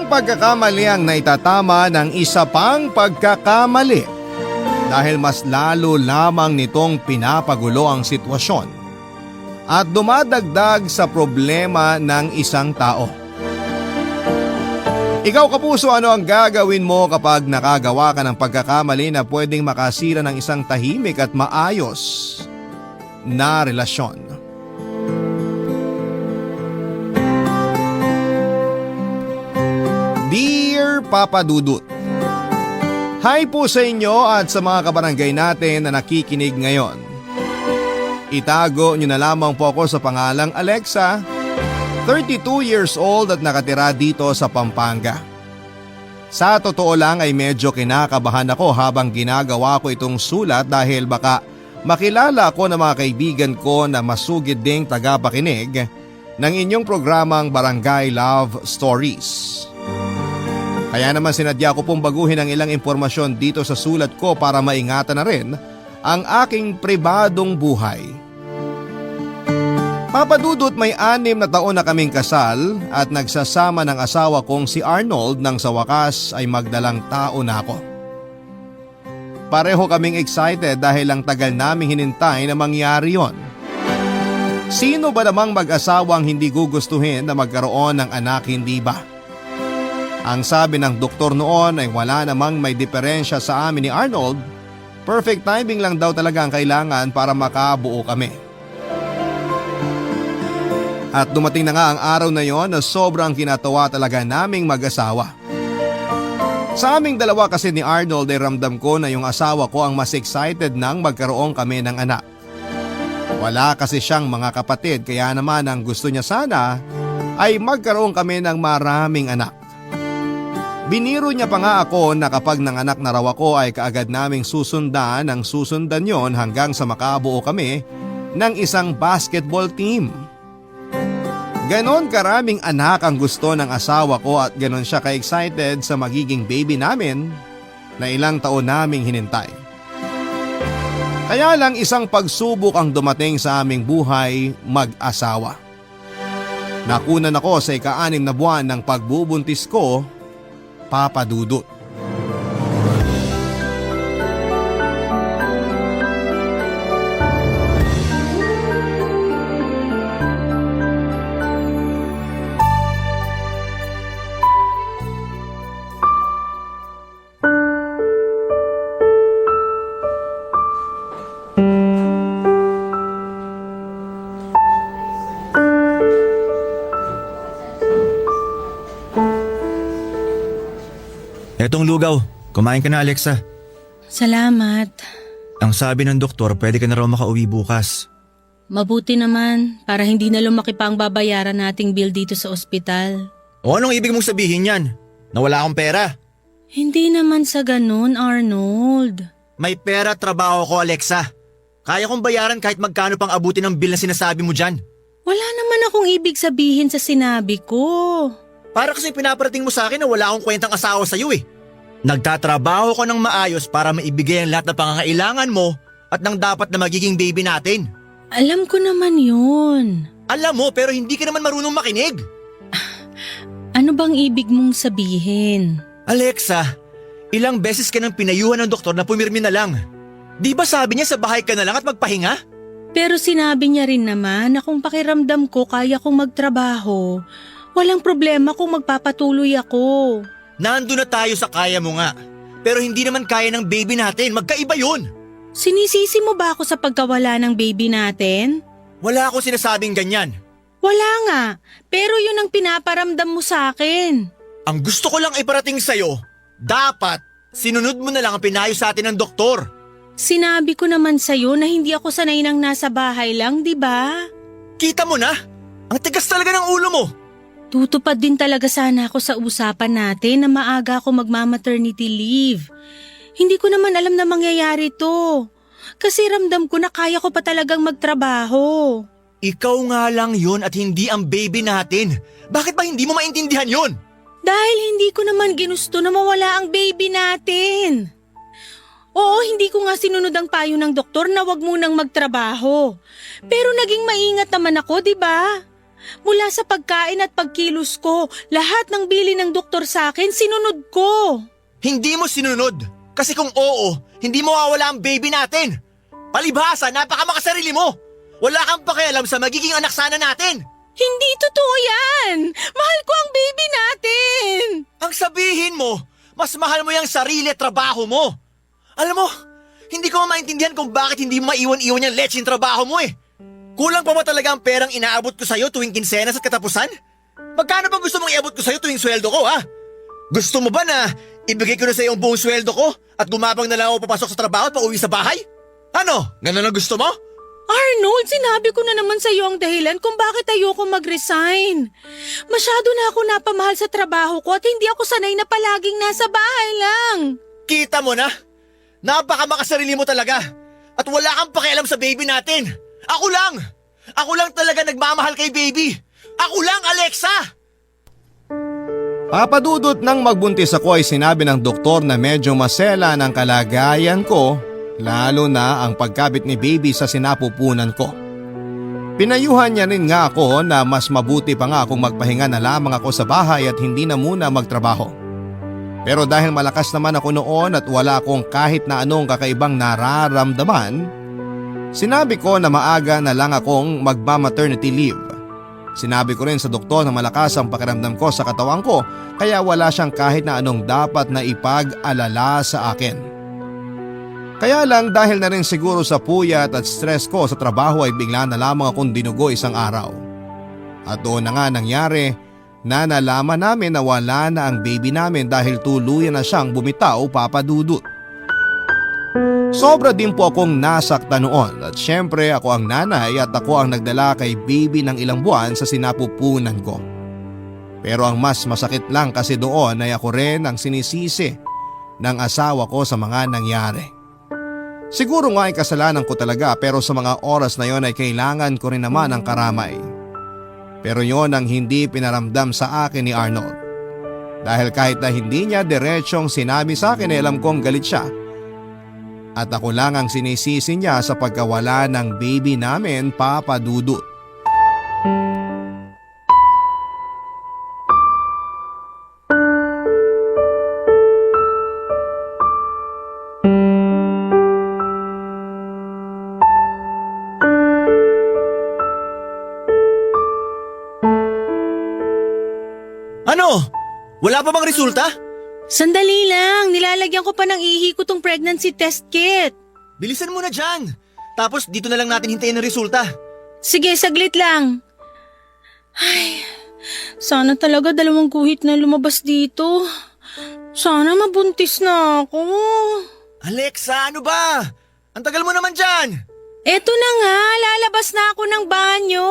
Isang pagkakamali ang naitatama ng isa pang pagkakamali dahil mas lalo lamang nitong pinapagulo ang sitwasyon at dumadagdag sa problema ng isang tao. Ikaw kapuso, ano ang gagawin mo kapag nakagawa ka ng pagkakamali na pwedeng makasira ng isang tahimik at maayos na relasyon? Dear Papa Dudut, hi po sa inyo at sa mga kabarangay natin na nakikinig ngayon. Itago nyo na lamang po ako sa pangalang Alexa, 32 years old at nakatira dito sa Pampanga. Sa totoo lang ay medyo kinakabahan ako habang ginagawa ko itong sulat dahil baka makilala ko ng mga kaibigan ko na masugid ding tagapakinig ng inyong programang Barangay Love Stories. Kaya naman sinadya ko pong baguhin ang ilang impormasyon dito sa sulat ko para maingatan na rin ang aking pribadong buhay. Papadudot, may 6 na taon na kaming kasal at nagsasama ng asawa kong si Arnold nang sa wakas ay magdalang tao na ako. Pareho kaming excited dahil ang tagal naming hinintay na mangyari yon. Sino ba namang mag-asawang hindi gugustuhin na magkaroon ng anak, hindi ba? Ang sabi ng doktor noon ay wala namang may diferensya sa amin ni Arnold. Perfect timing lang daw talaga ang kailangan para makabuo kami. At dumating na nga ang araw na yon na sobrang kinatawa talaga naming mag-asawa. Sa aming dalawa kasi ni Arnold ay ramdam ko na yung asawa ko ang mas excited nang magkaroon kami ng anak. Wala kasi siyang mga kapatid kaya naman ang gusto niya sana ay magkaroon kami ng maraming anak. Biniro niya pa nga ako na kapag nanganak na raw ako ay kaagad naming susundan ang susundan yon hanggang sa makabuo kami ng isang basketball team. Ganon karaming anak ang gusto ng asawa ko at ganon siya ka-excited sa magiging baby namin na ilang taon naming hinintay. Kaya lang isang pagsubok ang dumating sa aming buhay mag-asawa. Nakunan ako sa ika-6 na buwan ng pagbubuntis ko, Papa Dudut. Etong lugaw, kumain ka na Alexa. Salamat. Ang sabi ng doktor, pwede ka na raw makauwi bukas. Mabuti naman para hindi na lumaki pa ang babayaran nating bill dito sa ospital. O anong ibig mong sabihin yan? Na wala akong pera? Hindi naman sa ganun, Arnold. May pera trabaho ko Alexa. Kaya kong bayaran kahit magkano pang abuti ng bill na sinasabi mo dyan. Wala naman akong ibig sabihin sa sinabi ko. Para kasi pinaparating mo sa akin na wala akong kwentang asawa sa'yo eh. Nagtatrabaho ko ng maayos para maibigay ang lahat ng pangangailangan mo at ng dapat na magiging baby natin. Alam ko naman yun. Alam mo pero hindi ka naman marunong makinig. Ano bang ibig mong sabihin? Alexa, ilang beses ka nang pinayuhan ng doktor na pumirmi na lang. Di ba sabi niya sa bahay ka na lang at magpahinga? Pero sinabi niya rin naman na kung pakiramdam ko kaya kong magtrabaho, walang problema kung magpapatuloy ako. Nandun na tayo sa kaya mo nga. Pero hindi naman kaya ng baby natin. Magkaiba yun. Sinisisi mo ba ako sa pagkawala ng baby natin? Wala ako sinasabing ganyan. Wala nga. Pero yun ang pinaparamdam mo sa akin. Ang gusto ko lang iparating sa'yo, dapat sinunod mo na lang ang pinayo sa atin ng doktor. Sinabi ko naman sa'yo na hindi ako sanay nang nasa bahay lang, di ba? Kita mo na? Ang tigas talaga ng ulo mo. Tutupad din talaga sana ako sa usapan natin na maaga ako magma-maternity leave. Hindi ko naman alam na mangyayari to. Kasi ramdam ko na kaya ko pa talagang magtrabaho. Ikaw nga lang yun at hindi ang baby natin. Bakit ba hindi mo maintindihan yun? Dahil hindi ko naman ginusto na mawala ang baby natin. Oo, hindi ko nga sinunod ang payo ng doktor na wag munang magtrabaho. Pero naging maingat naman ako, di ba? Mula sa pagkain at pagkilos ko, lahat ng bili ng doktor sa akin, sinunod ko. Hindi mo sinunod. Kasi kung oo, hindi mawawala ang baby natin. Palibhasa, napakamakasarili mo. Wala kang pakialam sa magiging anak sana natin. Hindi totoo yan! Mahal ko ang baby natin! Ang sabihin mo, mas mahal mo yung sarili at trabaho mo. Alam mo, hindi ko maintindihan kung bakit hindi mo maiwan-iwan yung lecheng trabaho mo eh. Kulang pa ba talaga ang perang inaabot ko sa'yo tuwing kinsenas at katapusan? Magkano bang gusto mong iabot ko sa'yo tuwing sweldo ko, ha? Gusto mo ba na ibigay ko na sa'yo ang buong sweldo ko at gumapang na lang ako papasok sa trabaho at pauwi sa bahay? Ano? Ganun ang gusto mo? Arnold, sinabi ko na naman sa iyo ang dahilan kung bakit ayoko mag-resign. Masyado na ako napamahal sa trabaho ko at hindi ako sanay na palaging nasa bahay lang. Kita mo na? Napakamakasarili mo talaga. At wala kang pakialam sa baby natin. Ako lang! Ako lang talaga nagmamahal kay baby! Ako lang, Alexa! Papadudot nang magbuntis ako ay sinabi ng doktor na medyo masela ng kalagayan ko, lalo na ang pagkabit ni baby sa sinapupunan ko. Pinayuhan niya rin nga ako na mas mabuti pa nga kung magpahinga na lamang ako sa bahay at hindi na muna magtrabaho. Pero dahil malakas naman ako noon at wala akong kahit na anong kakaibang nararamdaman, sinabi ko na maaga na lang akong magma-maternity leave. Sinabi ko rin sa doktor na malakas ang pakiramdam ko sa katawan ko kaya wala siyang kahit na anong dapat na ipag-alala sa akin. Kaya lang dahil na rin siguro sa puyat at stress ko sa trabaho ay bigla na lamang akong dinugo isang araw. At doon na nga nangyari na nalaman namin na wala na ang baby namin dahil tuluyan na siyang bumitaw, Papa Dudut. Sobra din po akong nasaktan noon at syempre ako ang nanay at ako ang nagdala kay baby ng ilang buwan sa sinapupunan ko. Pero ang mas masakit lang kasi doon ay ako rin ang sinisisi ng asawa ko sa mga nangyari. Siguro nga ay kasalanan ko talaga pero sa mga oras na yon ay kailangan ko rin naman ang karamay. Pero yon ang hindi pinaramdam sa akin ni Arnold. Dahil kahit na hindi niya diretsyong sinabi sa akin ay alam kong galit siya. At ako lang ang sinisisi niya sa pagkawala ng baby namin, Papa Dudut. Ano? Wala pa bang resulta? Sandali lang, nilalagyan ko pa ng ihi ko tong pregnancy test kit. Bilisan mo na dyan. Tapos dito na lang natin hintayin ang resulta. Sige, saglit lang. Ay, sana talaga 2 guhit na lumabas dito. Sana mabuntis na ako. Alexa, ano ba? Ang tagal mo naman dyan. Eto na nga, lalabas na ako ng banyo.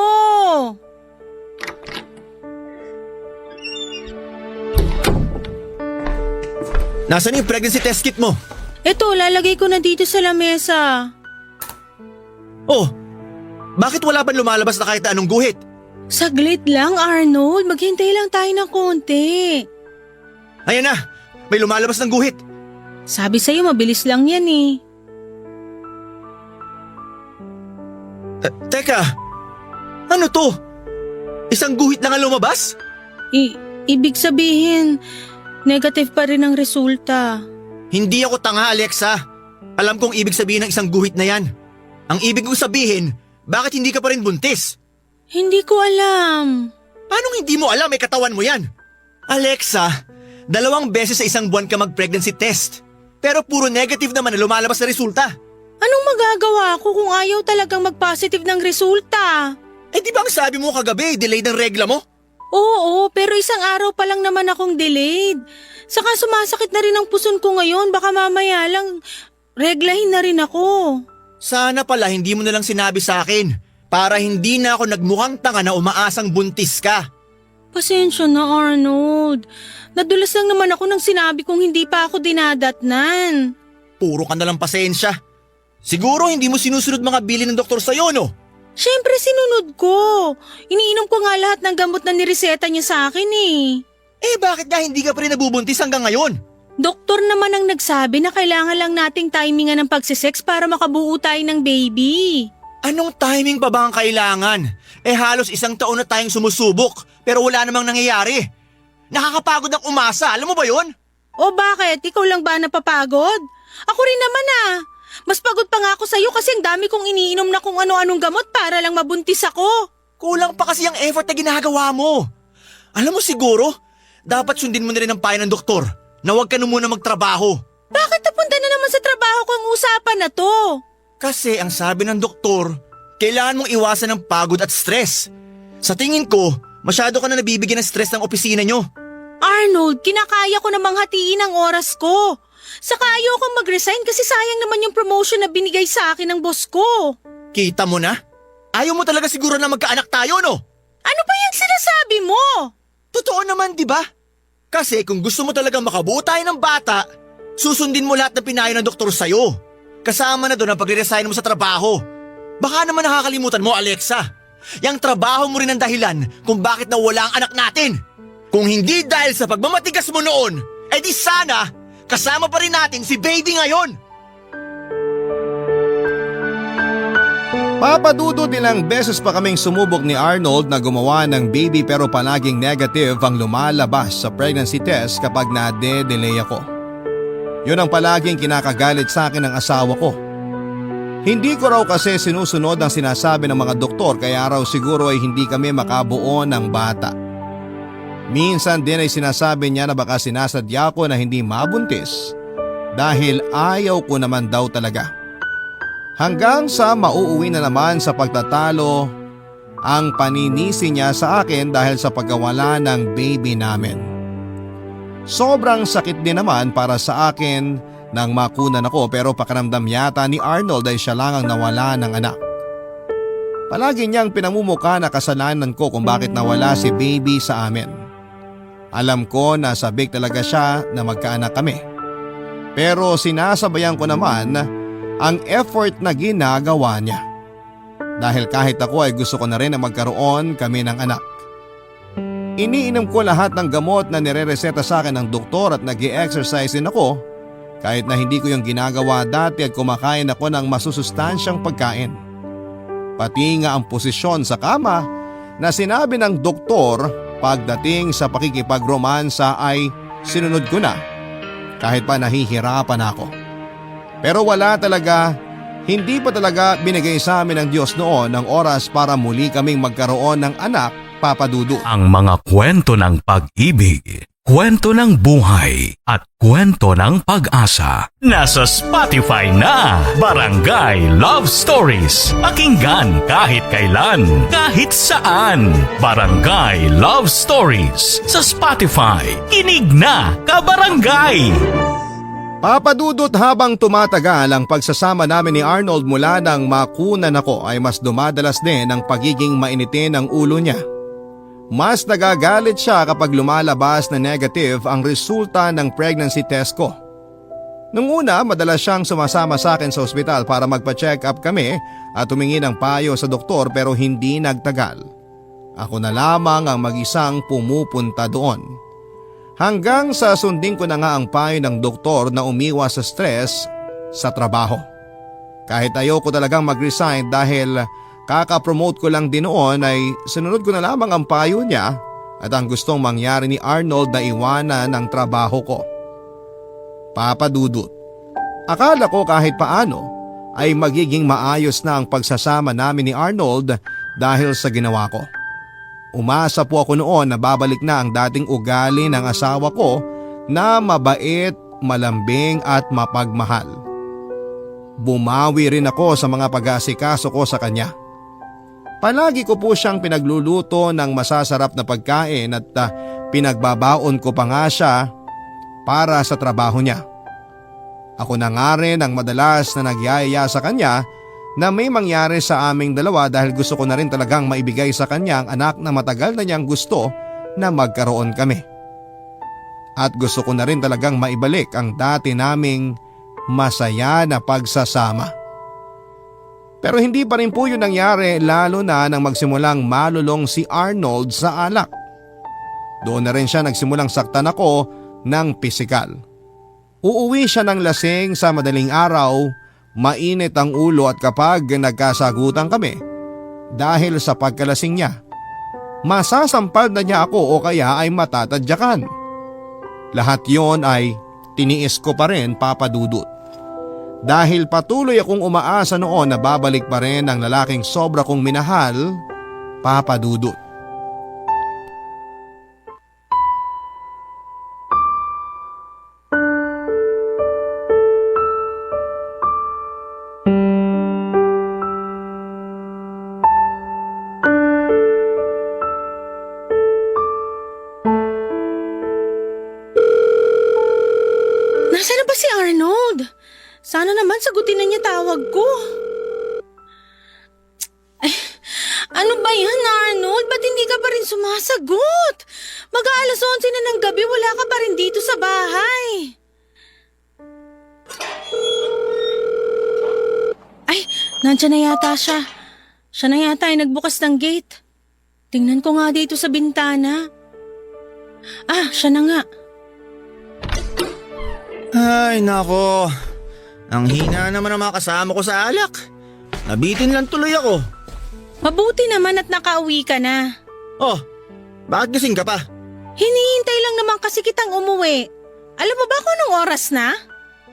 Nasaan yung pregnancy test kit mo? Eto, lalagay ko na dito sa lamesa. Oh, bakit wala pa lumalabas na kahit na anong guhit? Saglit lang, Arnold. Maghintay lang tayo ng konti. Ayan na, may lumalabas ng guhit. Sabi sa'yo, mabilis lang yan eh. Teka, ano to? Isang guhit lang ang lumabas? Ibig sabihin, negative pa rin ang resulta. Hindi ako tanga, Alexa. Alam kong ibig sabihin ng isang guhit na yan. Ang ibig kong sabihin, bakit hindi ka pa rin buntis? Hindi ko alam. Paano hindi mo alam? May katawan mo yan. Alexa, 2 beses sa isang buwan ka mag-pregnancy test. Pero puro negative naman na lumalabas na resulta. Anong magagawa ko kung ayaw talagang mag-positive ng resulta? Eh di ba ang sabi mo kagabi, delayed ang regla mo? Oo, pero isang araw pa lang naman akong delayed. Saka sumasakit na rin ang puson ko ngayon. Baka mamaya lang reglahin na rin ako. Sana pala hindi mo na lang sinabi sa akin para hindi na ako nagmukhang tanga na umaasang buntis ka. Pasensya na, Arnold. Nadulas lang naman ako nang sinabi kong hindi pa ako dinadatnan. Puro ka na lang pasensya. Siguro hindi mo sinusunod mga bili ng doktor sa'yo, no? Siyempre sinunod ko. Iniinom ko nga lahat ng gamot na nireseta niya sa akin eh. Eh bakit nga hindi ka pa rin nabubuntis hanggang ngayon? Doktor naman ang nagsabi na kailangan lang nating timingan ng pagsisex para makabuo tayo ng baby. Anong timing pa ba ang kailangan? Halos 1 taon na tayong sumusubok pero wala namang nangyayari. Nakakapagod ang umasa, alam mo ba yon? O bakit? Ikaw lang ba napapagod? Ako rin naman ah. Mas pagod pa nga ako sa'yo kasi ang dami kong iniinom na kung ano-anong gamot para lang mabuntis ako. Kulang pa kasi ang effort na ginagawa mo. Alam mo siguro, dapat sundin mo na rin ang payo ng doktor na huwag ka na muna magtrabaho. Bakit napunta na naman sa trabaho ko ang usapan na to? Kasi ang sabi ng doktor, kailangan mong iwasan ng pagod at stress. Sa tingin ko, masyado ka na nabibigyan ng stress ng opisina nyo. Arnold, kinakaya ko namang hatiin ang oras ko. Saka ayokong mag-resign kasi sayang naman yung promotion na binigay sa akin ng boss ko. Kita mo na? Ayaw mo talaga siguro na magkaanak tayo, no? Ano ba yung sinasabi mo? Totoo naman, di ba? Kasi kung gusto mo talagang makabuo tayo ng bata, susundin mo lahat ng pinayo ng doktor sa'yo. Kasama na doon ang pagre-resign mo sa trabaho. Baka naman nakakalimutan mo, Alexa. Yang trabaho mo rin ang dahilan kung bakit nawala ang anak natin. Kung hindi dahil sa pagmamatigas mo noon, di sana kasama pa rin natin si baby ngayon. Papadudod ilang beses pa kaming sumubok ni Arnold na gumawa ng baby pero palaging negative ang lumalabas sa pregnancy test kapag na-delay ako. Yun ang palaging kinakagalit sa akin ng asawa ko. Hindi ko raw kasi sinusunod ang sinasabi ng mga doktor kaya raw siguro ay hindi kami makabuo ng bata. Minsan din ay sinasabi niya na baka sinasadya ko na hindi mabuntis dahil ayaw ko naman daw talaga. Hanggang sa mauuwi na naman sa pagtatalo ang paninisi niya sa akin dahil sa pagkawala ng baby namin. Sobrang sakit din naman para sa akin nang makunan ako pero pakiramdam yata ni Arnold ay siya lang ang nawala ng anak. Palagi niyang pinamumuka na kasalanan ko kung bakit nawala si baby sa amin. Alam ko na sabik talaga siya na magkaanak kami. Pero sinasabayan ko naman ang effort na ginagawa niya. Dahil kahit ako ay gusto ko na rin na magkaroon kami ng anak. Iniinom ko lahat ng gamot na nire-reseta sa akin ng doktor at nag-i-exercise din ako kahit na hindi ko yung ginagawa dati at kumakain ako ng masusustansyang pagkain. Pati nga ang posisyon sa kama na sinabi ng doktor pagdating sa pakikipag-romansa ay sinunod ko na kahit pa nahihirapan ako. Pero wala talaga, hindi pa talaga binigay sa amin ng Diyos noon ang oras para muli kaming magkaroon ng anak, Papa Dudu. Ang mga kwento ng pag-ibig, kwento ng buhay at kwento ng pag-asa. Nasa Spotify na, Barangay Love Stories. Pakinggan kahit kailan, kahit saan. Barangay Love Stories sa Spotify. Kinig na, kabarangay! Papadudot habang tumatagal ang pagsasama namin ni Arnold mula nang makunan ako ay mas dumadalas din ang pagiging mainitin ng ulo niya. Mas nagagalit siya kapag lumalabas na negative ang resulta ng pregnancy test ko. Nung una, madalas siyang sumasama sa akin sa ospital para magpa-check up kami at humingi ng payo sa doktor pero hindi nagtagal. Ako na lamang ang mag-isang pumupunta doon. Hanggang sa sundin ko na nga ang payo ng doktor na umiwas sa stress sa trabaho. Kahit ayoko talagang mag-resign dahil kaka-promote ko lang din noon ay sinunod ko na lamang ang payo niya at ang gustong mangyari ni Arnold na iwanan ng trabaho ko. Papa Dudut, akala ko kahit paano ay magiging maayos na ang pagsasama namin ni Arnold dahil sa ginawa ko. Umasa po ako noon na babalik na ang dating ugali ng asawa ko na mabait, malambing at mapagmahal. Bumawi rin ako sa mga pag-aasikaso ko sa kanya. Palagi ko po siyang pinagluluto ng masasarap na pagkain at pinagbabaon ko pa nga siya para sa trabaho niya. Ako na nga rin ang madalas na nagyayaya sa kanya na may mangyari sa aming dalawa dahil gusto ko na rin talagang maibigay sa kanya ang anak na matagal na niyang gusto na magkaroon kami. At gusto ko na rin talagang maibalik ang dati naming masaya na pagsasama. Pero hindi pa rin po yun nangyari lalo na nang magsimulang malulong si Arnold sa alak. Doon na rin siya nagsimulang saktan ako ng pisikal. Uuwi siya ng lasing sa madaling araw Mainit ang ulo at kapag nagkasagutan kami dahil sa pagkalasing niya, masasampal na niya ako o kaya ay matatadyakan. Lahat yon ay tiniis ko pa rin, Papa Dudut. Dahil patuloy akong umaasa noon na babalik pa rin ang lalaking sobra kong minahal, Papa Dudut. Nasaan na ba si Arnold? Sana naman sagutin na niya tawag ko. Ay, ano ba yan, Arnold? Ba't hindi ka pa rin sumasagot? Mag-aalas 11 na ng gabi, wala ka pa rin dito sa bahay. Ay, nandiyan na yata siya. Siya na yata ay nagbukas ng gate. Tingnan ko nga dito sa bintana. Ah, siya na nga. Ay, nako. Ang hina naman ang mga kasama ko sa alak. Nabitin lang tuloy ako. Mabuti naman at nakauwi ka na. Oh, bakit gising ka pa? Hinihintay lang naman kasi kitang umuwi. Alam mo ba kung anong oras na?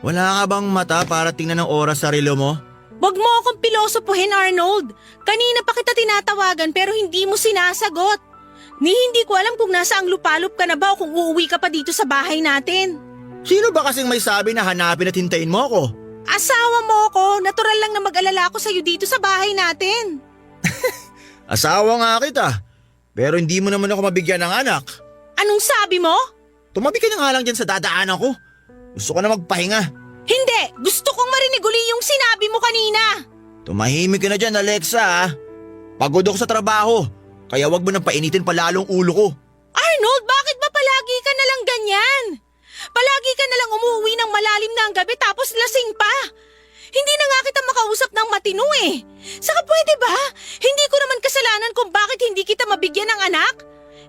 Wala ka bang mata para tingnan ng oras sa relo mo? Huwag mo akong pilosopuhin, Arnold. Kanina pa kita tinatawagan pero hindi mo sinasagot. Hindi ko alam kung nasa ang lupalop ka na ba o kung uuwi ka pa dito sa bahay natin. Sino ba kasing may sabi na hanapin at hintayin mo ako? Asawa mo ko. Natural lang na mag-alala ako sa'yo dito sa bahay natin. Asawa nga kita. Pero hindi mo naman ako mabigyan ng anak. Anong sabi mo? Tumabi ka na nga lang dyan sa dadaanan ko. Gusto ko na magpahinga. Hindi! Gusto kong marinig uli yung sinabi mo kanina. Tumahimik ka na dyan, Alexa. Pagod ako sa trabaho. Kaya wag mo nang painitin pa lalong ulo ko. Arnold, bakit ba palagi ka na lang ganyan? Palagi ka na lang umuwi ng malalim na ang gabi tapos lasing pa. Hindi na nga kita makausap ng matino eh. Saka pwede ba? Hindi ko naman kasalanan kung bakit hindi kita mabigyan ng anak.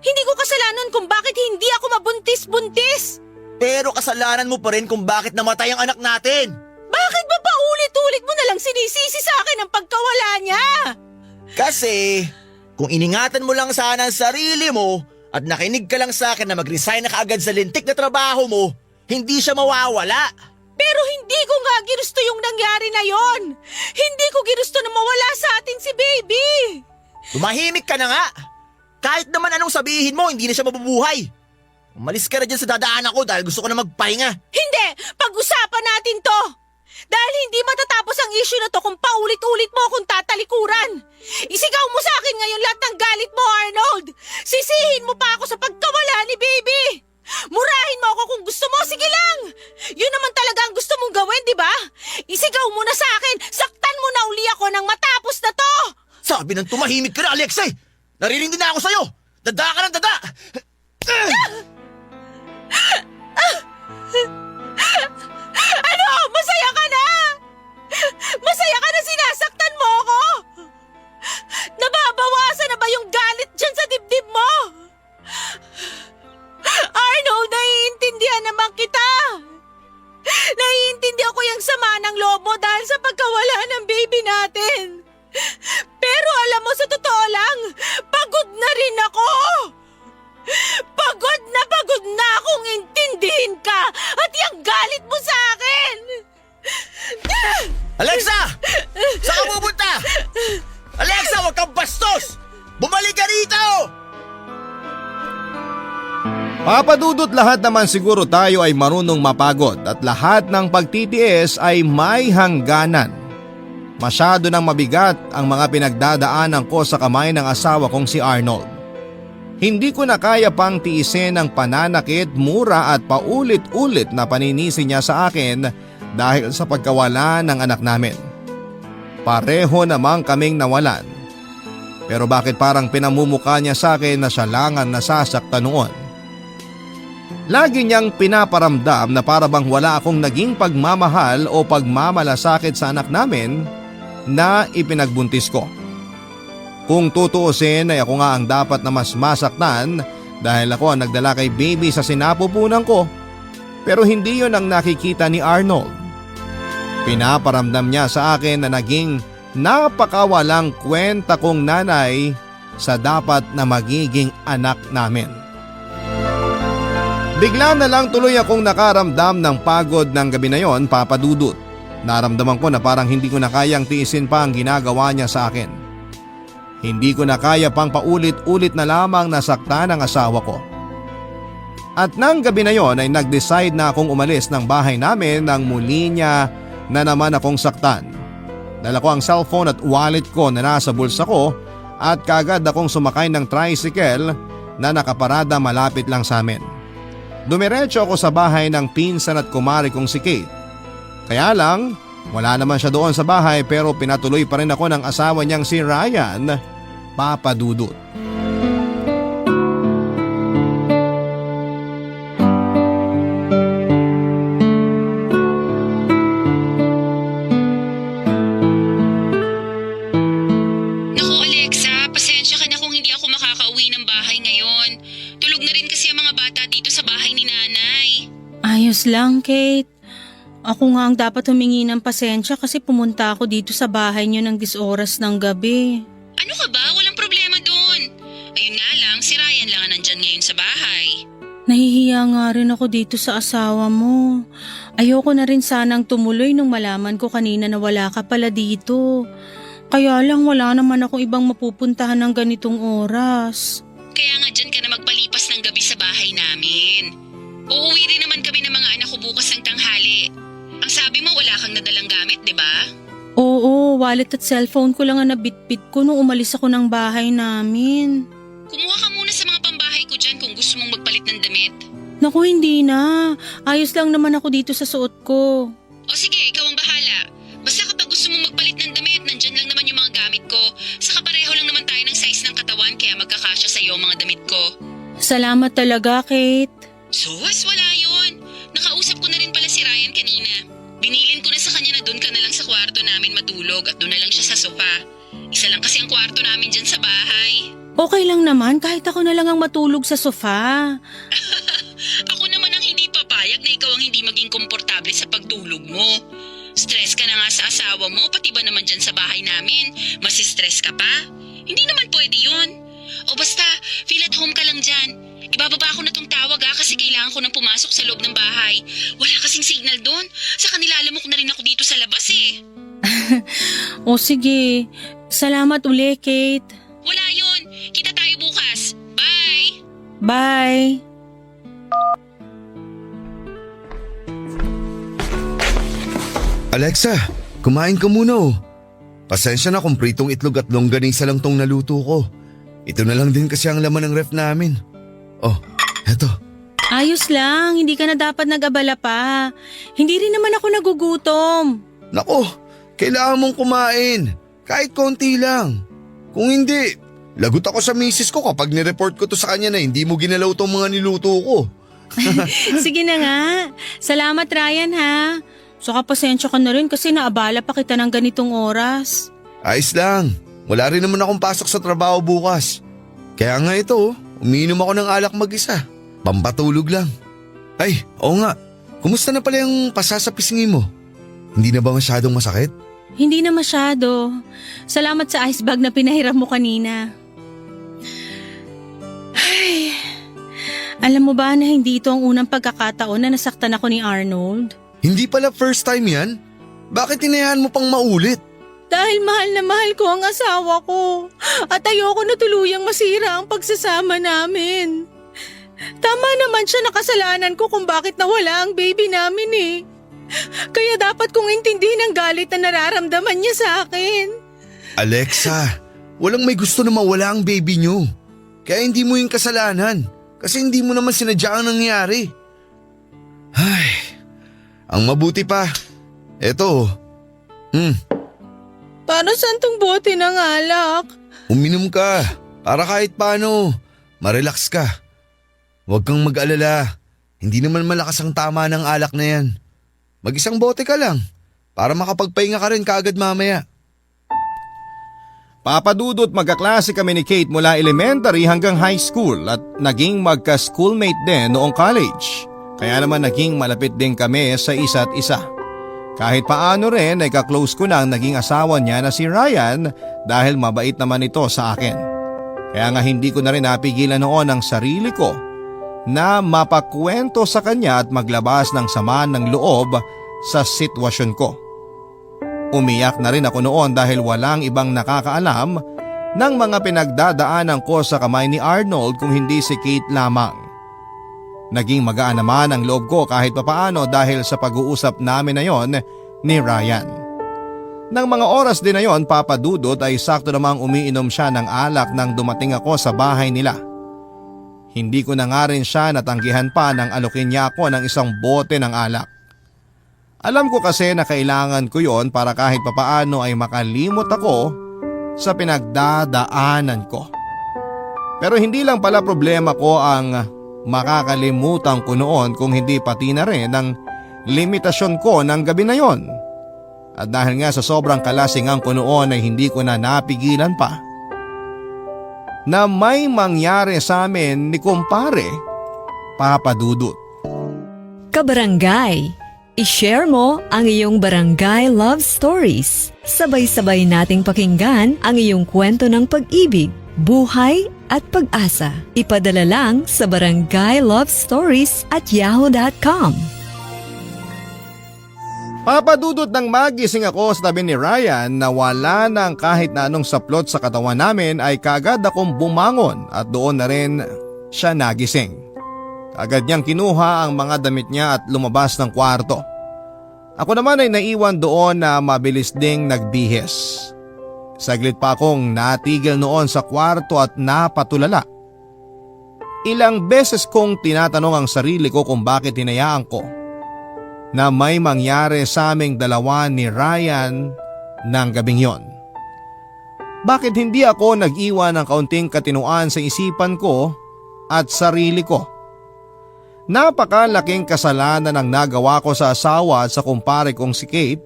Hindi ko kasalanan kung bakit hindi ako mabuntis-buntis. Pero kasalanan mo pa rin kung bakit namatay ang anak natin. Bakit ba paulit-ulit mo na lang sinisisi sa akin ang pagkawala niya? Kasi kung iningatan mo lang sana ang sarili mo at nakinig ka lang sa akin na mag-resign na kaagad sa lintik na trabaho mo, hindi siya mawawala. Pero hindi ko nga ginusto yung nangyari na yon. Hindi ko ginusto na mawala sa atin si baby. Tumahimik ka na nga. Kahit naman anong sabihin mo, hindi na siya mabubuhay. Umalis ka na dyan sa dadaanan ko dahil gusto ko na magpahinga. Hindi! Pag-usapan natin to! Dahil hindi matatapos ang issue na to kung paulit-ulit mo akong tatalikuran. Isigaw mo sa akin ngayon lahat ng galit mo, Arnold! Sisihin mo pa ako sa pagkawala ni baby! Murahin mo ako kung gusto mo, sige lang! Yun naman talaga ang gusto mong gawin, di ba? Isigaw mo na sa akin, saktan mo na uli ako nang matapos na to! Sabi ng tumahimik ka na, Alexei! Naririnig na ako sa'yo! Dada ka ng dada! Ano? Masaya ka na? Masaya ka na sinasaktan mo ako? Nababawasan na ba yung galit dyan sa dibdib mo? Arnold, naiintindihan naman kita. Naiintindihan ko yung sama ng loob mo dahil sa pagkawala ng baby natin. Pero alam mo, sa totoo lang, pagod na rin ako. Pagod na akong intindihin ka at yung galit mo sa akin. Alexa! Saan ka pupunta? Alexa, huwag kang bastos! Bumalik ka rito! Papadudot, lahat naman siguro tayo ay marunong mapagod at lahat ng pagtitiis ay may hangganan. Masyado nang mabigat ang mga pinagdadaanan ko sa kamay ng asawa kong si Arnold. Hindi ko na kaya pang tiisin ang pananakit, mura at paulit-ulit na paninisi niya sa akin dahil sa pagkawala ng anak namin. Pareho namang kaming nawalan. Pero bakit parang pinamumukha niya sa akin na siya lang ang nasasaktan noon? Lagi niyang pinaparamdam na para bang wala akong naging pagmamahal o pagmamalasakit sa anak namin na ipinagbuntis ko. Kung tutuusin ay ako nga ang dapat na mas masaktan dahil ako ang nagdala kay baby sa sinapupunan ko, pero hindi yon ang nakikita ni Arnold. Pinaparamdam niya sa akin na naging napakawalang kwenta kong nanay sa dapat na magiging anak namin. Bigla na lang tuloy akong nakaramdam ng pagod ng gabi na yon, Papa Dudut. Naramdaman ko na parang hindi ko na kayang tiisin pa ang ginagawa niya sa akin. Hindi ko na kaya pang paulit-ulit na lamang nasaktan ang asawa ko. At nang gabi na yon ay nag-decide na akong umalis ng bahay namin nang muli niya na naman akong saktan. Dala ko ang cellphone at wallet ko na nasa bulsa ko at kagad akong sumakay ng tricycle na nakaparada malapit lang sa amin. Dumiretso ako sa bahay ng pinsan at kumari kong si Kate. Kaya lang, wala naman siya doon sa bahay pero pinatuloy pa rin ako ng asawa niyang si Ryan, Papa Dudut. Naku Alexa, pasensya ka na kung hindi ako makakauwi ng bahay ngayon. Tulog na rin kasi ang mga bata dito sa bahay ni nanay. Ayos lang, Kate. Ako nga ang dapat humingi ng pasensya kasi pumunta ako dito sa bahay niyo ng 10 oras ng gabi. Ano ka ba? Walang problema doon. Ayun nga lang, si Ryan lang ang nandyan ngayon sa bahay. Nahihiya nga rin ako dito sa asawa mo. Ayoko na rin sanang tumuloy nung malaman ko kanina na wala ka pala dito. Kaya lang wala naman akong ibang mapupuntahan ng ganitong oras. Kaya nga dyan ka na magpalipas ng gabi sa bahay namin. Uuwi rin naman kami ng mga anak ko bukas ng tanghali. Ang sabi mo wala kang nadalang gamit, di ba? Oo, wallet at cellphone ko lang ang nabitbit ko nung umalis ako ng bahay namin. Kumuha ka muna sa mga pambahay ko dyan kung gusto mong magpalit ng damit. Naku, hindi na. Ayos lang naman ako dito sa suot ko. O sige, ikaw ang bahala. Basta kapag gusto mong magpalit ng damit, nandyan lang naman yung mga gamit ko. Saka pareho lang naman tayo ng size ng katawan kaya magkakasya sa'yo ang mga damit ko. Salamat talaga, Kate. Sus, wala yun. Nakausap ko na rin pala si Ryan kanina. Binilin ko na sa kanya na doon ka na lang sa kwarto namin matulog at doon na lang siya sa sofa. Isa lang kasi ang kwarto namin dyan sa bahay. Okay lang naman kahit ako na lang ang matulog sa sofa. Ako naman ang hindi papayag na ikaw ang hindi maging komportable sa pagtulog mo. Stress ka na nga sa asawa mo, pati ba naman dyan sa bahay namin? Mas stress ka pa? Hindi naman pwede yun. O basta, feel at home ka lang dyan. Ibababa ko na tong tawag kasi kailangan ko nang pumasok sa loob ng bahay. Wala kasing signal doon. Saka nilalamok na rin ako dito sa labas eh. O sige, salamat uli, Kate. Wala yun. Kita tayo bukas. Bye! Bye. Alexa, kumain ka muna oh. Pasensya na kung pritong itlog at longganisa lang tong naluto ko. Ito na lang din kasi ang laman ng ref namin. Oh, eto. Ayos lang, hindi ka na dapat nag-abala pa. Hindi rin naman ako nagugutom. Nako, kailangan mong kumain. Kahit konti lang. Kung hindi, lagot ako sa misis ko kapag nireport ko to sa kanya na hindi mo ginalaw tong mga niluto ko. Sige na nga. Salamat, Ryan, ha. Saka pasensya ka na rin kasi naabala pa kita ng ganitong oras. Ayos lang. Wala rin naman akong pasok sa trabaho bukas. Kaya nga ito, umiinom ako ng alak mag-isa. Pampatulog lang. Ay, oo nga. Kumusta na pala yung pasa sa pisngi mo? Hindi na ba masyadong masakit? Hindi na masyado. Salamat sa ice bag na pinahiram mo kanina. Ay, alam mo ba na hindi ito ang unang pagkakataon na nasaktan ako ni Arnold? Hindi pala first time yan? Bakit tinayaan mo pang maulit? Dahil mahal na mahal ko ang asawa ko at ayoko na tuluyang masira ang pagsasama namin. Tama naman siya na kasalanan ko kung bakit nawala ang baby namin eh. Kaya dapat kong intindihin ang galit na nararamdaman niya sa akin. Alexa, walang may gusto na mawala ang baby niyo. Kaya hindi mo yung kasalanan kasi hindi mo naman sinadya ang nangyari. Ay, ang mabuti pa, eto. Para saan tong bote ng alak? Uminom ka para kahit paano, marelax ka. Huwag kang mag-alala, hindi naman malakas ang tama ng alak na yan. Mag-isang bote ka lang para makapagpahinga ka rin kaagad mamaya. Papa Dudut, magkaklase kami ni Kate mula elementary hanggang high school at naging magka-schoolmate din noong college. Kaya naman naging malapit din kami sa isa't isa. Kahit paano rin ay kaklose ko na ang naging asawa niya na si Ryan dahil mabait naman ito sa akin. Kaya nga hindi ko na rin napigilan noon ang sarili ko na mapakwento sa kanya at maglabas ng sama ng loob sa sitwasyon ko. Umiyak na rin ako noon dahil walang ibang nakakaalam ng mga pinagdadaanan ko sa kamay ni Arnold kung hindi si Kate lamang. Naging magaan naman ang loob ko kahit papaano dahil sa pag-uusap namin na yon ni Ryan. Nang mga oras din na yon, Papa Dudut, ay sakto namang umiinom siya ng alak nang dumating ako sa bahay nila. Hindi ko na nga rin siya natanggihan pa nang alokin niya ako ng isang bote ng alak. Alam ko kasi na kailangan ko yon para kahit papaano ay makalimot ako sa pinagdadaanan ko. Pero hindi lang pala problema ko ang makakalimutan ko noon kung hindi pati na rin ang limitasyon ko ng gabi na yon. At dahil nga sa sobrang kalasingan ko noon ay hindi ko na napigilan pa na may mangyari sa amin ni kumpare Papa Dudut. Kabarangay, i-share mo ang iyong barangay love stories. Sabay-sabay nating pakinggan ang iyong kwento ng pag-ibig, buhay at pag-asa. Ipadala lang sa barangaylovestories@yahoo.com. Papa Dudut, nang magising ako sa tabi ni Ryan na wala nang kahit na anong saplot sa katawan namin ay kaagad akong bumangon at doon na rin siya nagising. Agad niyang kinuha ang mga damit niya at lumabas ng kwarto. Ako naman ay naiwan doon na mabilis ding nagbihis. Saglit pa akong natigil noon sa kwarto at napatulala. Ilang beses kong tinatanong ang sarili ko kung bakit hinayaan ko na may mangyari sa aming dalawa ni Ryan ng gabing yon. Bakit hindi ako nag-iwan ng kaunting katinuan sa isipan ko at sarili ko? Napakalaking kasalanan ang nagawa ko sa asawa at sa kumpare kong si Kate.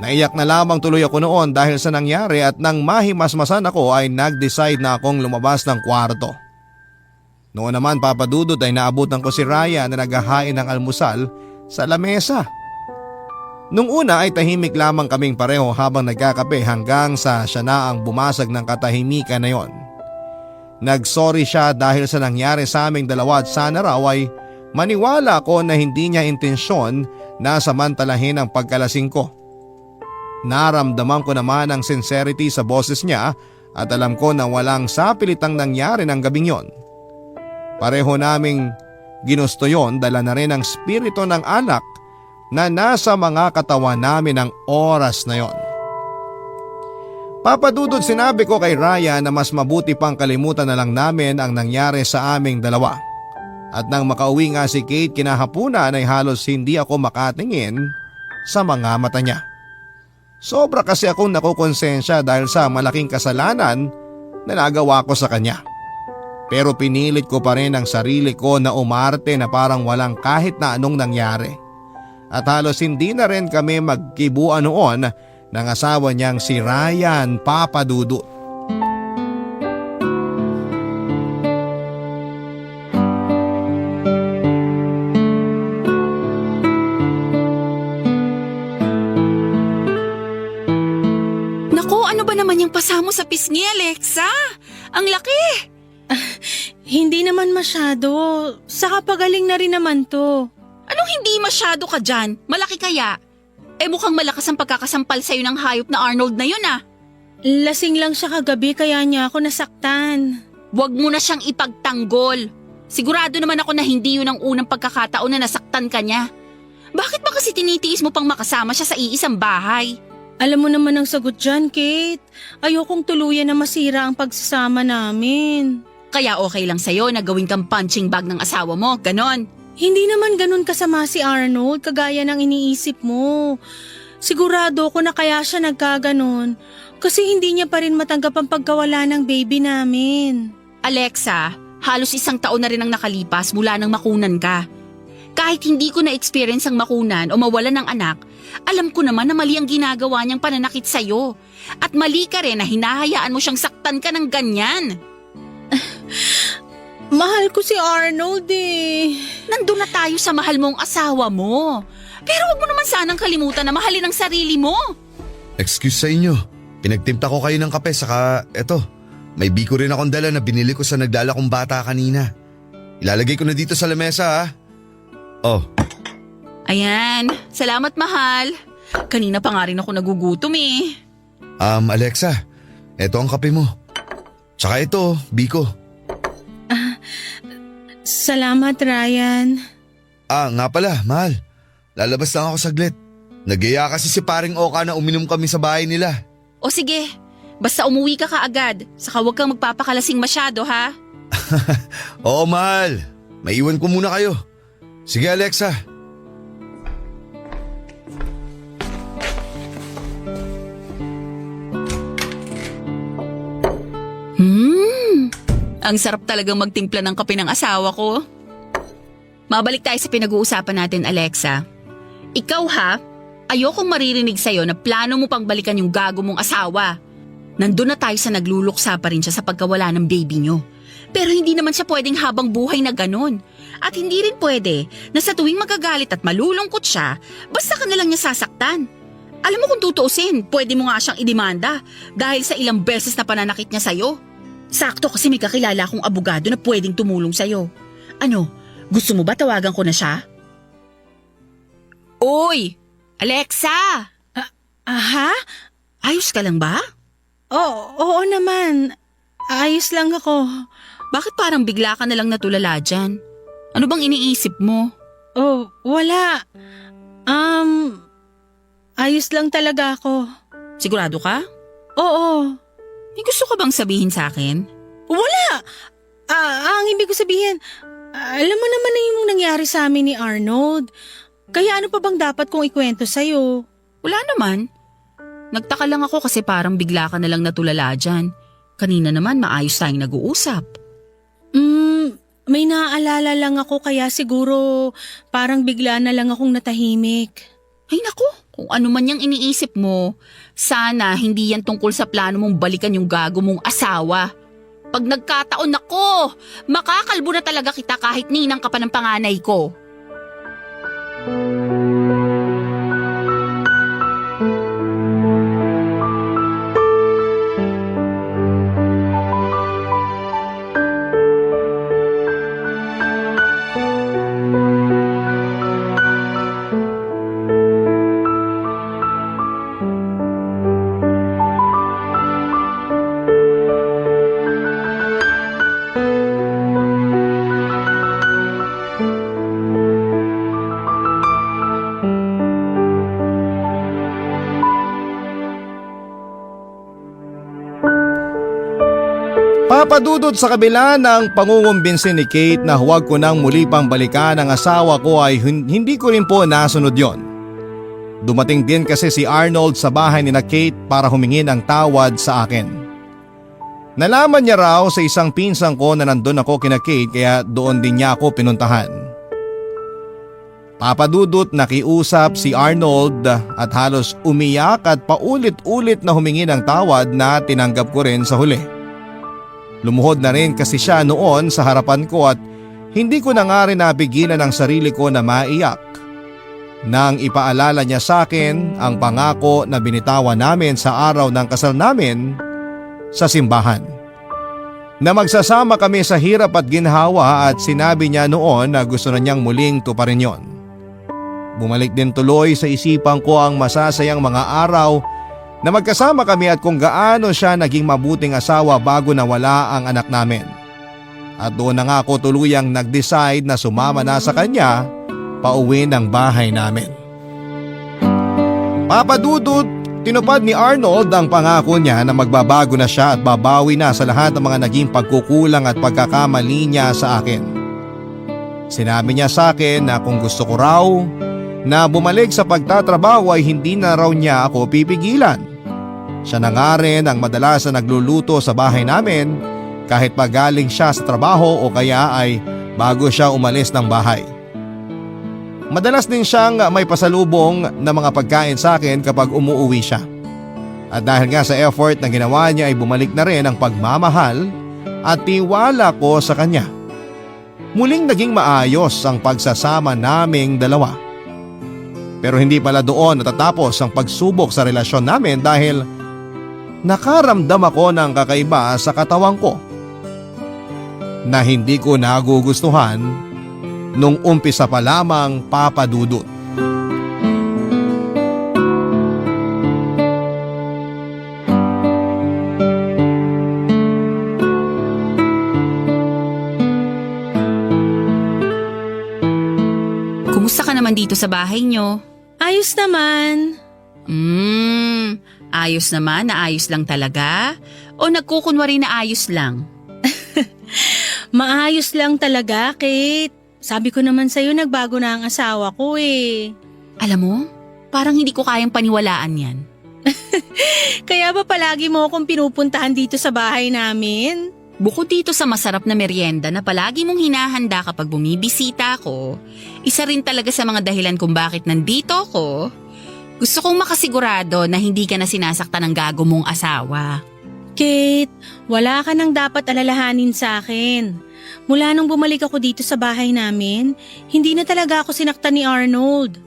Naiyak na lamang tuloy ako noon dahil sa nangyari at nang mahimasmasan ako ay nag-decide na akong lumabas ng kwarto. Noon naman, Papa Dudut, ay naabutan ko si Ryan na naghahain ng almusal sa lamesa. Nung una ay tahimik lamang kaming pareho habang nagkakape hanggang sa siya na ang bumasag ng katahimikan na yon. Nagsorry siya dahil sa nangyari sa aming dalawa at sana raw ay maniwala ko na hindi niya intensyon na samantalahin ang pagkalasing ko. Naramdaman ko naman ang sincerity sa boses niya at alam ko na walang sapilitang nangyari ng gabing yon. Pareho naming ginusto yon, dala na rin ang spirito ng anak na nasa mga katawan namin ng oras na yon. Papa Dudut, sinabi ko kay Ryan na mas mabuti pang kalimutan na lang namin ang nangyari sa aming dalawa. At nang makauwi nga si Kate kinahapunan ay halos hindi ako makatingin sa mga mata niya. Sobra kasi akong nakukonsensya dahil sa malaking kasalanan na nagawa ko sa kanya. Pero pinilit ko pa rin ang sarili ko na umarte na parang walang kahit na anong nangyari. At halos hindi na rin kami magkibuan noon ng asawa niyang si Ryan, Papa Dudut. Pasamo sa pisngi, Alexa. Ang laki. Hindi naman masyado. Saka pagaling na rin naman to. Anong hindi masyado ka dyan? Malaki kaya? Mukhang malakas ang pagkakasampal sa'yo ng hayop na Arnold na yun ah. Lasing lang siya kagabi kaya niya ako nasaktan. Huwag mo na siyang ipagtanggol. Sigurado naman ako na hindi yun ang unang pagkakataon na nasaktan ka niya. Bakit ba kasi tinitiis mo pang makasama siya sa iisang bahay? Alam mo naman ang sagot dyan, Kate. Ayokong tuluyan na masira ang pagsasama namin. Kaya okay lang sa'yo na gawin kang punching bag ng asawa mo, ganon. Hindi naman ganon kasama si Arnold kagaya ng iniisip mo. Sigurado ko na kaya siya nagkaganon kasi hindi niya pa rin matanggap ang pagkawala ng baby namin. Alexa, halos 1 taon na rin ang nakalipas mula nang makunan ka. Kahit hindi ko na-experience ang makunan o mawalan ng anak, alam ko naman na mali ang ginagawa niyang pananakit sa'yo. At mali ka rin na hinahayaan mo siyang saktan ka ng ganyan. Mahal ko si Arnold eh. Nandun na tayo sa mahal mong asawa mo. Pero wag mo naman sanang kalimutan na mahalin ang sarili mo. Excuse sa inyo. Pinagtimpla ko kayo ng kape saka eto. May biko rin akong dala na binili ko sa nagdala kong bata kanina. Ilalagay ko na dito sa lamesa ha. Oh, Ayan, salamat mahal. Kanina pa nga rin ako nagugutom eh. Alexa, eto ang kape mo. Tsaka ito, biko. Salamat, Ryan. Nga pala, mahal. Lalabas lang ako saglit. Nagyaya kasi si paring Oka na uminom kami sa bahay nila. O sige, basta umuwi ka kaagad. Saka huwag kang magpapakalasing masyado ha. Oo, mahal. Maiwan ko muna kayo. Sige, Alexa. Ang sarap talagang magtimpla ng kape ng asawa ko. Mabalik tayo sa pinag-uusapan natin, Alexa. Ikaw ha, ayokong maririnig sa'yo na plano mo pang balikan yung gago mong asawa. Nandun na tayo sa nagluluksa pa rin siya sa pagkawala ng baby nyo. Pero hindi naman siya pwedeng habang buhay na ganun. At hindi rin pwede na sa tuwing magagalit at malulungkot siya, basta ka na lang niya sasaktan. Alam mo kung tutuusin, pwede mo nga siyang idemanda dahil sa ilang beses na pananakit niya sa'yo. Sakto kasi may kakilala akong abogado na pwedeng tumulong sa'yo. Ano, gusto mo ba tawagan ko na siya? Oy! Alexa! Aha? Ayos ka lang ba? Oo naman. Ayos lang ako. Bakit parang bigla ka na lang natulala dyan? Ano bang iniisip mo? Oh, wala. Ayos lang talaga ako. Sigurado ka? Oo. May gusto ka bang sabihin sa akin? Wala! Ang ibig ko sabihin, alam mo naman na yung nangyari sa amin ni Arnold. Kaya ano pa bang dapat kong ikwento sa'yo? Wala naman. Nagtaka lang ako kasi parang bigla ka na lang natulala dyan. Kanina naman maayos tayong nag-uusap. May naaalala lang ako kaya siguro parang bigla na lang akong natahimik. Ay naku, kung ano man yung iniisip mo, sana hindi yan tungkol sa plano mong balikan yung gago mong asawa. Pag nagkataon ako, makakalbo na talaga kita kahit ninang ka pa ng panganay ko. Papadudod sa kabila ng pangungumbinsin ni Kate na huwag ko nang muli pang balikan ang asawa ko ay hindi ko rin po nasunod yon. Dumating din kasi si Arnold sa bahay ni na Kate para humingi ng tawad sa akin. Nalaman niya raw sa isang pinsang ko na nandun ako kina Kate kaya doon din niya ako pinuntahan. Papadudot nakiusap si Arnold at halos umiyak at paulit-ulit na humingi ng tawad na tinanggap ko rin sa huli. Lumuhod na rin kasi siya noon sa harapan ko at hindi ko na nga rin napigilan ang sarili ko na maiyak. Nang ipaalala niya sa akin ang pangako na binitawan namin sa araw ng kasal namin sa simbahan. Na magsasama kami sa hirap at ginhawa at sinabi niya noon na gusto na niyang muling tuparin yon. Bumalik din tuloy sa isipan ko ang masasayang mga araw na magkasama kami at kung gaano siya naging mabuting asawa bago nawala ang anak namin. At doon na nga ako tuluyang nag-decide na sumama na sa kanya pauwi ng bahay namin. Papadudod, tinupad ni Arnold ang pangako niya na magbabago na siya at babawi na sa lahat ng mga naging pagkukulang at pagkakamali niya sa akin. Sinabi niya sa akin na kung gusto ko raw na bumalik sa pagtatrabaho ay hindi na raw niya ako pipigilan. Siya na nga rin ang madalas na nagluluto sa bahay namin kahit pagaling siya sa trabaho o kaya ay bago siya umalis ng bahay. Madalas din siyang may pasalubong na mga pagkain sa akin kapag umuuwi siya. At dahil nga sa effort na ginawa niya ay bumalik na rin ang pagmamahal at tiwala ko sa kanya. Muling naging maayos ang pagsasama naming dalawa. Pero hindi pala doon natatapos ang pagsubok sa relasyon namin dahil nakaramdam ako ng kakaiba sa katawan ko na hindi ko nagugustuhan nung umpisa pa lamang, Papa Dudut. Kumusta ka naman dito sa bahay nyo? Ayos naman. Ayos naman na ayos lang talaga? O nagkukunwari na ayos lang? Maayos lang talaga, Kate. Sabi ko naman sa'yo, nagbago na ang asawa ko eh. Alam mo, parang hindi ko kayang paniwalaan yan. Kaya ba palagi mo akong pinupuntahan dito sa bahay namin? Bukod dito sa masarap na merienda na palagi mong hinahanda kapag bumibisita ako, isa rin talaga sa mga dahilan kung bakit nandito ako, gusto kong makasigurado na hindi ka na sinasaktan ng gago mong asawa. Kate, wala ka nang dapat alalahanin sa akin. Mula nung bumalik ako dito sa bahay namin, hindi na talaga ako sinaktan ni Arnold.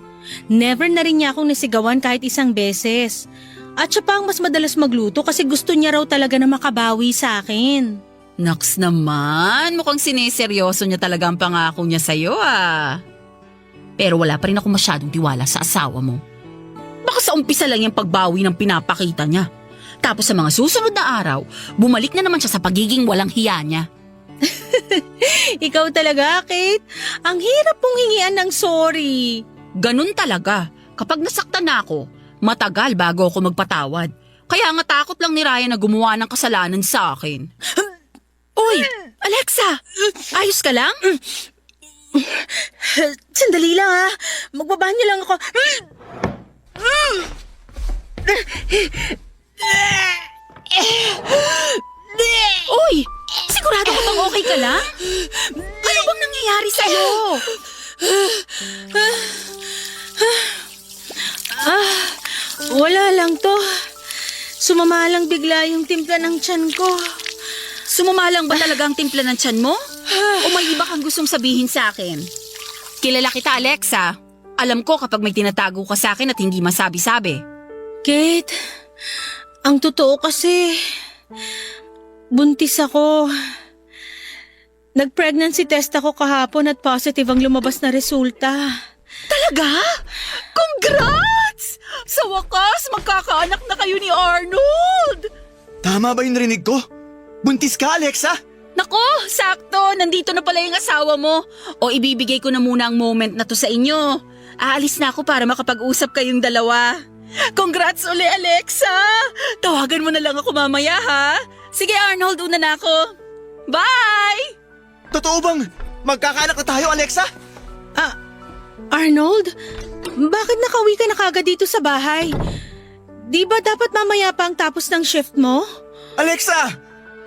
Never na rin niya akong nasigawan kahit isang beses. At siya pa ang mas madalas magluto kasi gusto niya raw talaga na makabawi sa akin. Naks naman, mukhang sineseryoso niya talaga ang pangako niya sa'yo ah. Pero wala pa rin ako masyadong tiwala sa asawa mo. Baka sa umpisa lang yung pagbawi ng pinapakita niya. Tapos sa mga susunod na araw, bumalik na naman siya sa pagiging walang hiya niya. Ikaw talaga, Kate. Ang hirap mong hingian ng sorry. Ganun talaga. Kapag nasaktan na ako, matagal bago ako magpatawad. Kaya nga takot lang ni Ryan na gumawa ng kasalanan sa akin. Uy, Alexa! Ayos ka lang? Sandali lang ha. Magbabanyo lang ako. Uy! Sigurado ka bang okay ka lang? Ano bang nangyayari sa'yo? Wala lang to. Sumama lang bigla yung timpla ng tiyan ko. Sumamalang ba talaga ang timpla ng tiyan mo? O may iba kang gustong sabihin sa akin? Kilala kita, Alexa. Alam ko kapag may tinatago ka sa akin at hindi masabi-sabi. Kate, ang totoo kasi, buntis ako. Nag-pregnancy test ako kahapon at positive ang lumabas na resulta. Talaga? Congrats! Sa wakas, magkakaanak na kayo ni Arnold! Tama ba yung narinig ko? Buntis ka, Alexa? Nako, sakto. Nandito na pala yung asawa mo. O ibibigay ko na muna ang moment na to sa inyo. Aalis na ako para makapag-usap kayong dalawa. Congrats uli, Alexa! Tawagan mo na lang ako mamaya, ha? Sige, Arnold, una na ako. Bye! Totoo bang magkakaanak na tayo, Alexa? Arnold, bakit nakauwi ka na kagad dito sa bahay? Di ba dapat mamaya pa ang tapos ng shift mo? Alexa!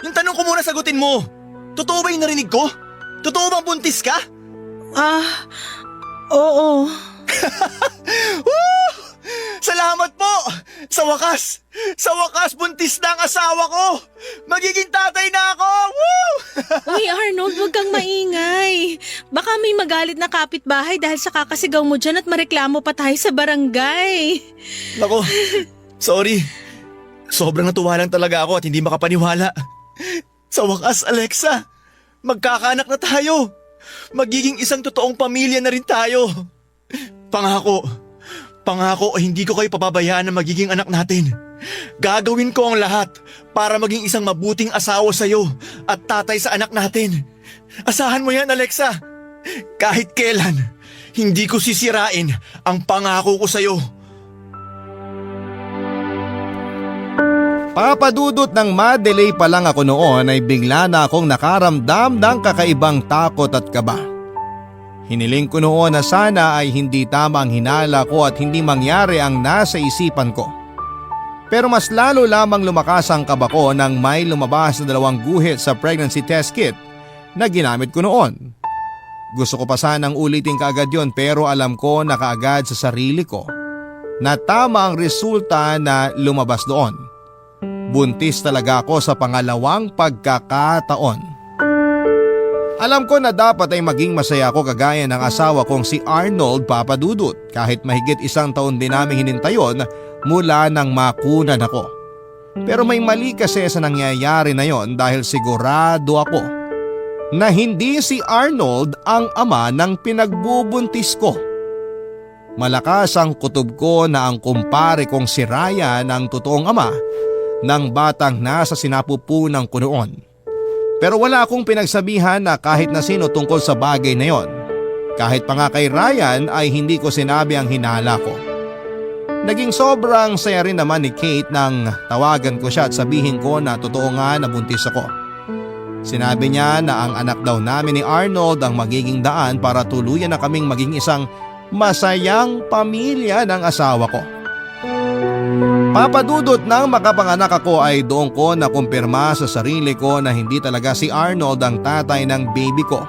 Yung tanong ko muna sagutin mo. Totoo ba yung narinig ko? Totoo bang buntis ka? Oo. Woo! Salamat po! Sa wakas buntis na ang asawa ko! Magiging tatay na ako! Woo! Uy, Arnold, huwag kang maingay. Baka may magalit na kapitbahay dahil sa kakasigaw mo dyan at mareklamo pa tayo sa barangay. Nako, sorry. Sobrang natuwa lang talaga ako at hindi makapaniwala. Sa wakas, Alexa, magkakaanak na tayo. Magiging isang totoong pamilya na rin tayo. Pangako, hindi ko kayo pababayaan na magiging anak natin. Gagawin ko ang lahat para maging isang mabuting asawa sa'yo at tatay sa anak natin. Asahan mo yan, Alexa. Kahit kailan, hindi ko sisirain ang pangako ko sa'yo. Papadudot ng ma-delay pa lang ako noon ay bigla na akong nakaramdam ng kakaibang takot at kaba. Hiniling ko noon na sana ay hindi tama ang hinala ko at hindi mangyari ang nasa isipan ko. Pero mas lalo lamang lumakas ang kaba ko nang may lumabas na 2 guhit sa pregnancy test kit na ginamit ko noon. Gusto ko pa sanang ulitin kaagad yon pero alam ko na kaagad sa sarili ko na tama ang resulta na lumabas doon. Buntis talaga ako sa pangalawang pagkakataon. Alam ko na dapat ay maging masaya ako kagaya ng asawa kong si Arnold Papadudut kahit mahigit 1 taon din namin hinintayon mula nang makunan ako. Pero may mali kasi sa nangyayari na yon dahil sigurado ako na hindi si Arnold ang ama ng pinagbubuntis ko. Malakas ang kutob ko na ang kumpare kong si Ryan ang totoong ama ng batang nasa sinapupunan ko noon. Pero wala akong pinagsabihan na kahit na sino tungkol sa bagay na yon. Kahit pa nga kay Ryan ay hindi ko sinabi ang hinala ko. Naging sobrang saya rin naman ni Kate nang tawagan ko siya at sabihin ko na totoo nga na buntis ako. Sinabi niya na ang anak daw namin ni Arnold ang magiging daan para tuluyan na kaming maging isang masayang pamilya ng asawa ko. Papadudot nang makapanganak ako ay doon ko nakumpirma sa sarili ko na hindi talaga si Arnold ang tatay ng baby ko.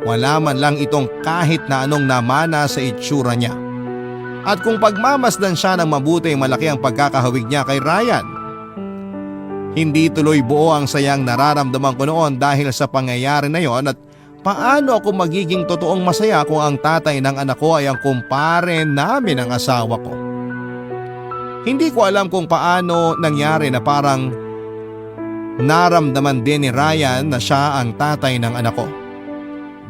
Wala man lang itong kahit na anong namana sa itsura niya. At kung pagmamasdan siya ng mabuti, malaki ang pagkakahawig niya kay Ryan. Hindi tuloy buo ang sayang nararamdaman ko noon dahil sa pangyayari na yon at paano ako magiging totoong masaya kung ang tatay ng anak ko ay ang kumpare namin ng asawa ko. Hindi ko alam kung paano nangyari na parang naramdaman din ni Ryan na siya ang tatay ng anak ko.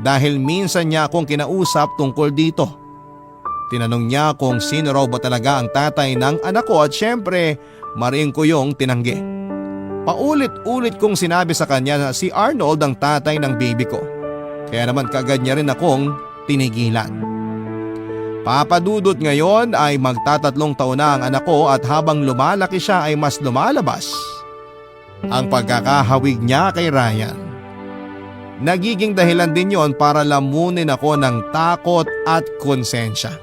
Dahil minsan niya akong kinausap tungkol dito. Tinanong niya kung sino raw ba talaga ang tatay ng anak ko at syempre mariin ko yung tinanggi. Paulit-ulit kong sinabi sa kanya na si Arnold ang tatay ng baby ko. Kaya naman kaagad niya rin akong tinigilan. Papadudot ngayon ay magta-3 taon na ang anak ko at habang lumalaki siya ay mas lumalabas ang pagkakahawig niya kay Ryan. Nagiging dahilan din yon para lamunin ako ng takot at konsensya.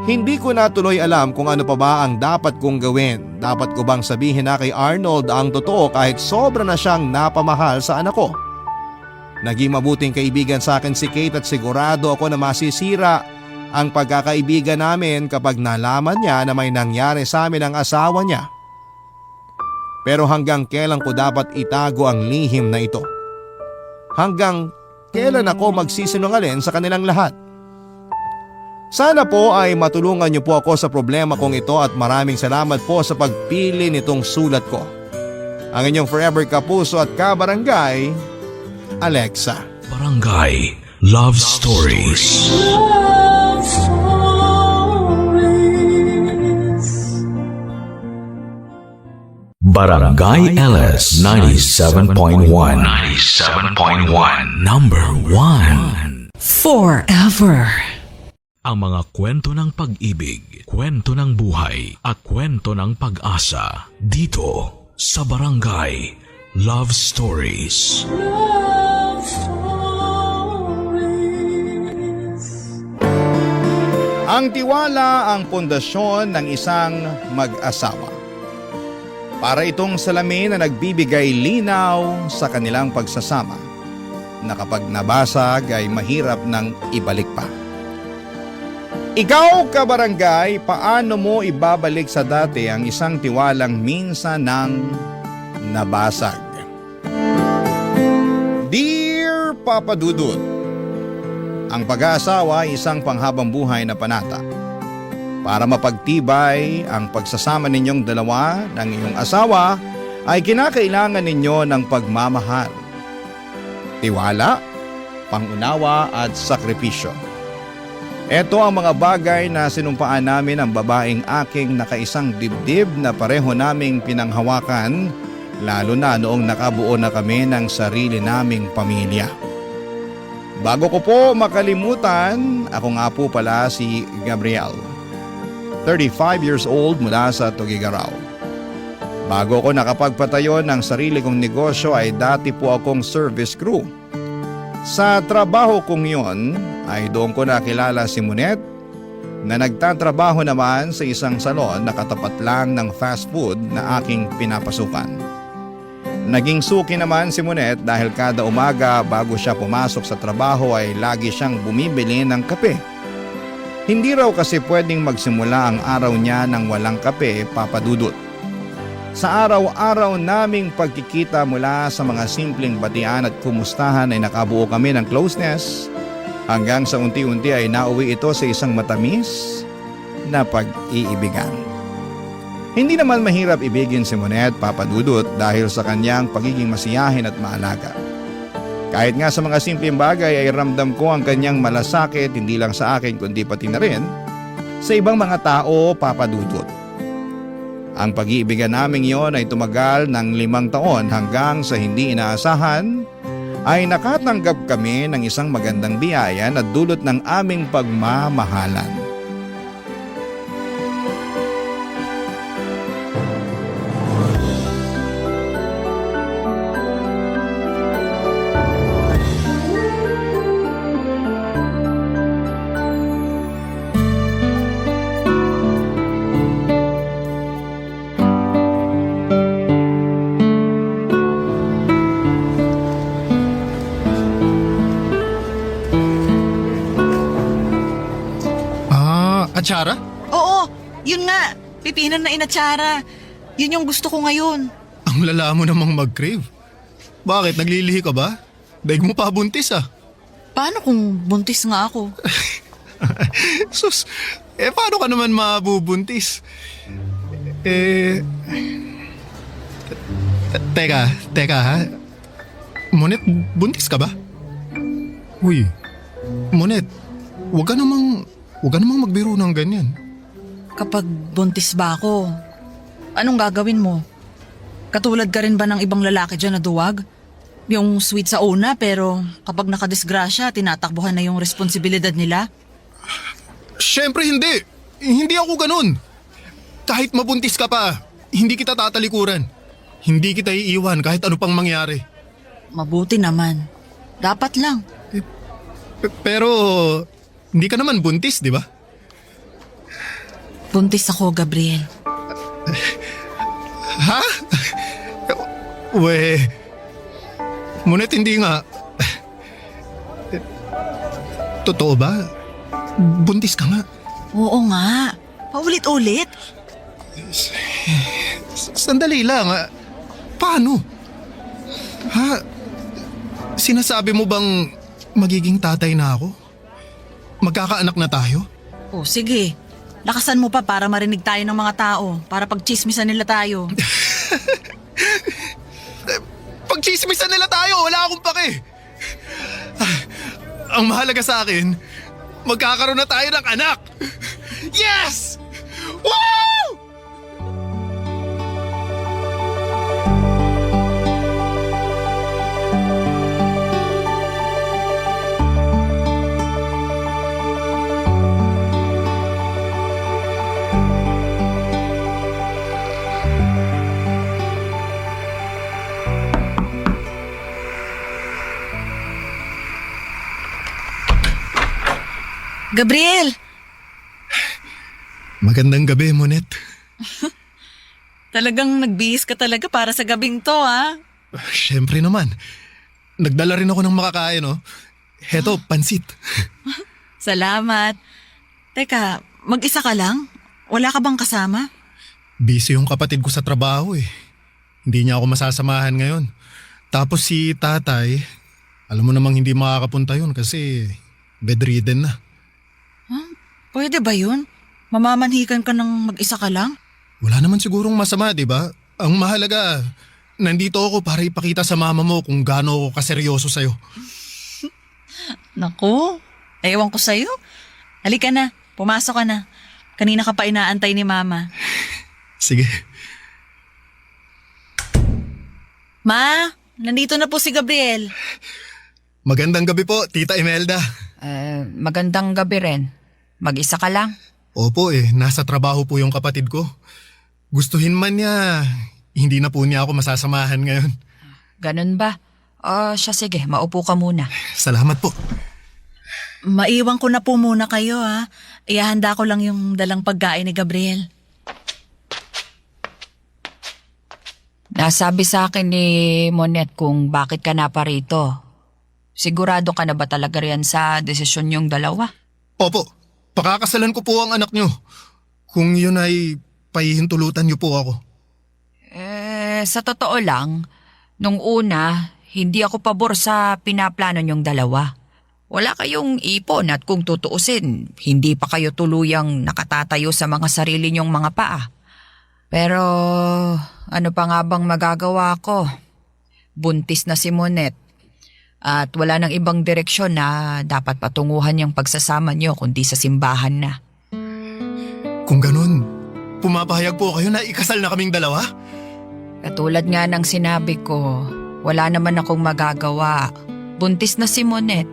Hindi ko na tuloy alam kung ano pa ba ang dapat kong gawin. Dapat ko bang sabihin na kay Arnold ang totoo kahit sobra na siyang napamahal sa anak ko? Naging mabuting kaibigan sa akin si Kate at sigurado ako na masisira ang pagkakaibigan namin kapag nalaman niya na may nangyari sa amin ang asawa niya. Pero hanggang kailan ko dapat itago ang lihim na ito? Hanggang kailan ako magsisinungaling sa kanilang lahat? Sana po ay matulungan niyo po ako sa problema kong ito at maraming salamat po sa pagpili nitong sulat ko. Ang inyong forever kapuso at kabarangay, Alexa. Barangay Love Stories. Barangay LS 97.1 Number 1 Forever. Ang mga kwento ng pag-ibig, kwento ng buhay at kwento ng pag-asa dito sa Barangay Love Stories. Ang tiwala ang pundasyon ng isang mag-asawa. Para itong salamin na nagbibigay linaw sa kanilang pagsasama na kapag nabasag ay mahirap nang ibalik pa. Ikaw, kabarangay, paano mo ibabalik sa dati ang isang tiwalang minsan nang nabasag? Dear Papa Dudut, ang pag-aasawa ay isang panghabang buhay na panata. Para mapagtibay ang pagsasama ninyong dalawa ng iyong asawa ay kinakailangan ninyo ng pagmamahal, tiwala, pangunawa at sakripisyo. Ito ang mga bagay na sinumpaan namin ang babaeng aking nakaisang dibdib na pareho naming pinanghawakan, lalo na noong nakabuo na kami ng sarili naming pamilya. Bago ko po makalimutan, ako nga po pala si Gabriel, 35 years old mula sa Tuguegarao. Bago ko nakapagpatayo ng sarili kong negosyo ay dati po akong service crew. Sa trabaho kong yon ay doon ko nakilala si Monet na nagtatrabaho naman sa isang salon na katapat lang ng fast food na aking pinapasukan. Naging suki naman si Monet dahil kada umaga bago siya pumasok sa trabaho ay lagi siyang bumibili ng kape. Hindi raw kasi pwedeng magsimula ang araw niya ng walang kape, Papa Dudut. Sa araw-araw naming pagkikita mula sa mga simpleng batian at kumustahan ay nakabuo kami ng closeness hanggang sa unti-unti ay nauwi ito sa isang matamis na pag-iibigan. Hindi naman mahirap ibigin si Monet, Papa Dudut, dahil sa kanyang pagiging masiyahin at maalaga. Kahit nga sa mga simpleng bagay ay ramdam ko ang kanyang malasakit hindi lang sa akin kundi pati na rin sa ibang mga tao, Papa Dudut. Ang pag-iibigan naming yon ay tumagal ng 5 taon hanggang sa hindi inaasahan ay nakatanggap kami ng isang magandang biyaya na dulot ng aming pagmamahalan. Atsara? Oo, yun nga. Pipinan na inatsara. Yun yung gusto ko ngayon. Ang lala mo namang mag-crave. Bakit? Naglilihi ka ba? Daig mo pa buntis ah. Paano kung buntis nga ako? Sus, paano ka naman mabubuntis? Teka ha. Monet, buntis ka ba? Uy, Monet, huwag ka namang magbiro ng ganyan. Kapag buntis ba ako, anong gagawin mo? Katulad ka rin ba ng ibang lalaki dyan na duwag? Yung sweet sa una pero kapag nakadisgrasya, tinatakbuhan na yung responsibilidad nila? Siyempre hindi. Hindi ako ganun. Kahit mabuntis ka pa, hindi kita tatalikuran. Hindi kita iiwan kahit ano pang mangyari. Mabuti naman. Dapat lang. Pero hindi ka naman buntis, di ba? Buntis ako, Gabriel. Ha? Monet, hindi nga. Totoo ba? Buntis ka nga. Oo nga. Paulit-ulit. Sandali lang. Paano? Ha? Sinasabi mo bang magiging tatay na ako? Magkakaanak na tayo? O sige, lakasan mo pa para marinig tayo ng mga tao, para pagchismisan nila tayo. Pagchismisan nila tayo, wala akong pake. Ang mahalaga sa akin, magkakaroon na tayo ng anak. Yes! Woo! Gabriel! Magandang gabi, Monet. Talagang nagbihis ka talaga para sa gabing to, ha? Siyempre naman. Nagdala rin ako ng makakain, oh. Heto, pansit. Salamat. Teka, mag-isa ka lang? Wala ka bang kasama? Busy yung kapatid ko sa trabaho, eh. Hindi niya ako masasamahan ngayon. Tapos si tatay, alam mo namang hindi makakapunta yun kasi bedridden na. Pwede ba yun? Mamamanhikan ka ng mag-isa ka lang? Wala naman sigurong masama, di ba? Ang mahalaga, nandito ako para ipakita sa mama mo kung gaano ako kaseryoso sa'yo. Naku, ewan ko sa'yo. Halika na, pumasok ka na. Kanina ka pa inaantay ni Mama. Sige. Ma, nandito na po si Gabriel. Magandang gabi po, Tita Imelda. Magandang gabi rin. Mag-isa ka lang? Opo nasa trabaho po yung kapatid ko. Gustuhin man niya, hindi na po niya ako masasamahan ngayon. Ganun ba? Siya sige, maupo ka muna. Salamat po. Maiwan ko na po muna kayo, ha. Ihahanda ko lang yung dalang pagkain ni Gabriel. Nasabi sa akin ni Monet kung bakit ka na pa rito. Sigurado ka na ba talaga riyan sa desisyon niyong dalawa? Opo, pakakasalan ko po ang anak niyo. Kung yun ay pahihintulutan niyo po ako. Sa totoo lang, nung una, hindi ako pabor sa pinaplano niyong dalawa. Wala kayong ipon at kung tutuusin, hindi pa kayo tuluyang nakatatayo sa mga sarili niyong mga paa. Pero ano pa nga bang magagawa ko? Buntis na si Monet at wala nang ibang direksyon na dapat patunguhan yung pagsasama niyo kundi sa simbahan na. Kung ganun, pumapahayag po kayo na ikasal na kaming dalawa? Katulad nga ng sinabi ko, wala naman akong magagawa. Buntis na si Monet.